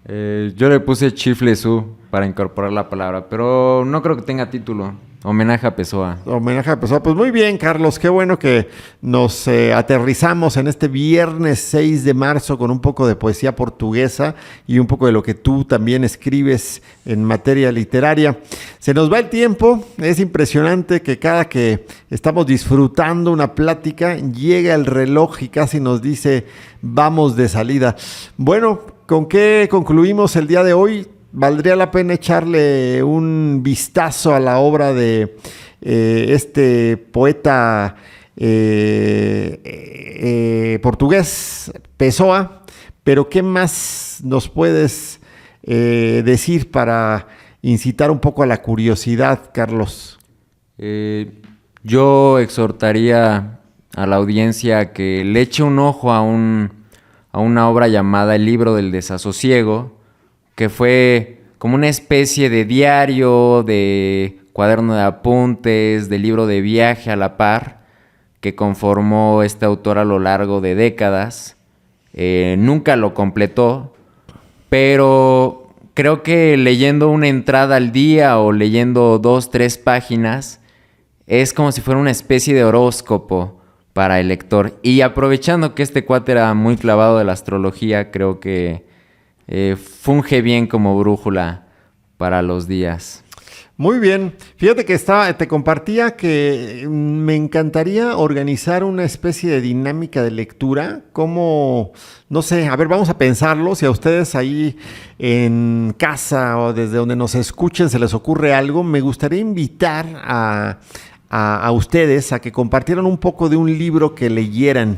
Yo le puse Chiflezú para incorporar la palabra, pero no creo que tenga título. Homenaje a Pessoa. Homenaje a Pessoa. Pues muy bien, Carlos. Qué bueno que nos aterrizamos en este viernes 6 de marzo con un poco de poesía portuguesa y un poco de lo que tú también escribes en materia literaria. Se nos va el tiempo. Es impresionante que cada que estamos disfrutando una plática llega el reloj y casi nos dice vamos de salida. Bueno, ¿con qué concluimos el día de hoy? Valdría la pena echarle un vistazo a la obra de este poeta portugués, Pessoa, pero ¿qué más nos puedes decir para incitar un poco a la curiosidad, Carlos? Yo exhortaría a la audiencia a que le eche un ojo a una obra llamada El libro del desasosiego, que fue como una especie de diario, de cuaderno de apuntes, de libro de viaje a la par, que conformó este autor a lo largo de décadas. Nunca lo completó, pero creo que leyendo una entrada al día o leyendo 2-3 páginas, es como si fuera una especie de horóscopo para el lector. Y aprovechando que este cuate era muy clavado de la astrología, creo que funge bien como brújula para los días. Muy bien. Fíjate que te compartía que me encantaría organizar una especie de dinámica de lectura, como, no sé, a ver, vamos a pensarlo, si a ustedes ahí en casa o desde donde nos escuchen se les ocurre algo, me gustaría invitar a ustedes a que compartieran un poco de un libro que leyeran.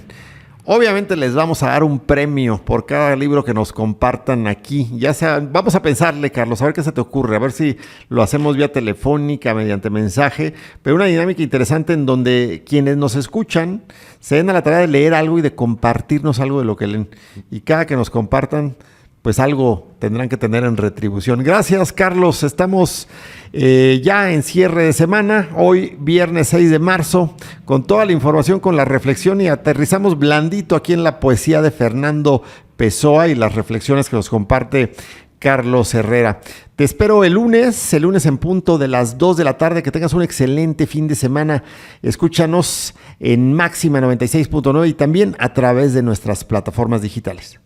Obviamente les vamos a dar un premio por cada libro que nos compartan aquí. Ya sea, vamos a pensarle, Carlos, a ver qué se te ocurre, a ver si lo hacemos vía telefónica, mediante mensaje, pero una dinámica interesante en donde quienes nos escuchan se den a la tarea de leer algo y de compartirnos algo de lo que leen. Y cada que nos compartan, pues algo tendrán que tener en retribución. Gracias, Carlos. Estamos ya en cierre de semana, hoy viernes 6 de marzo, con toda la información, con la reflexión, y aterrizamos blandito aquí en la poesía de Fernando Pessoa y las reflexiones que nos comparte Carlos Herrera. Te espero el lunes en punto de las 2 de la tarde. Que tengas un excelente fin de semana. Escúchanos en Máxima 96.9 y también a través de nuestras plataformas digitales.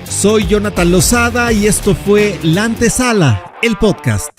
Soy Jonathan Lozada y esto fue La Antesala, el podcast.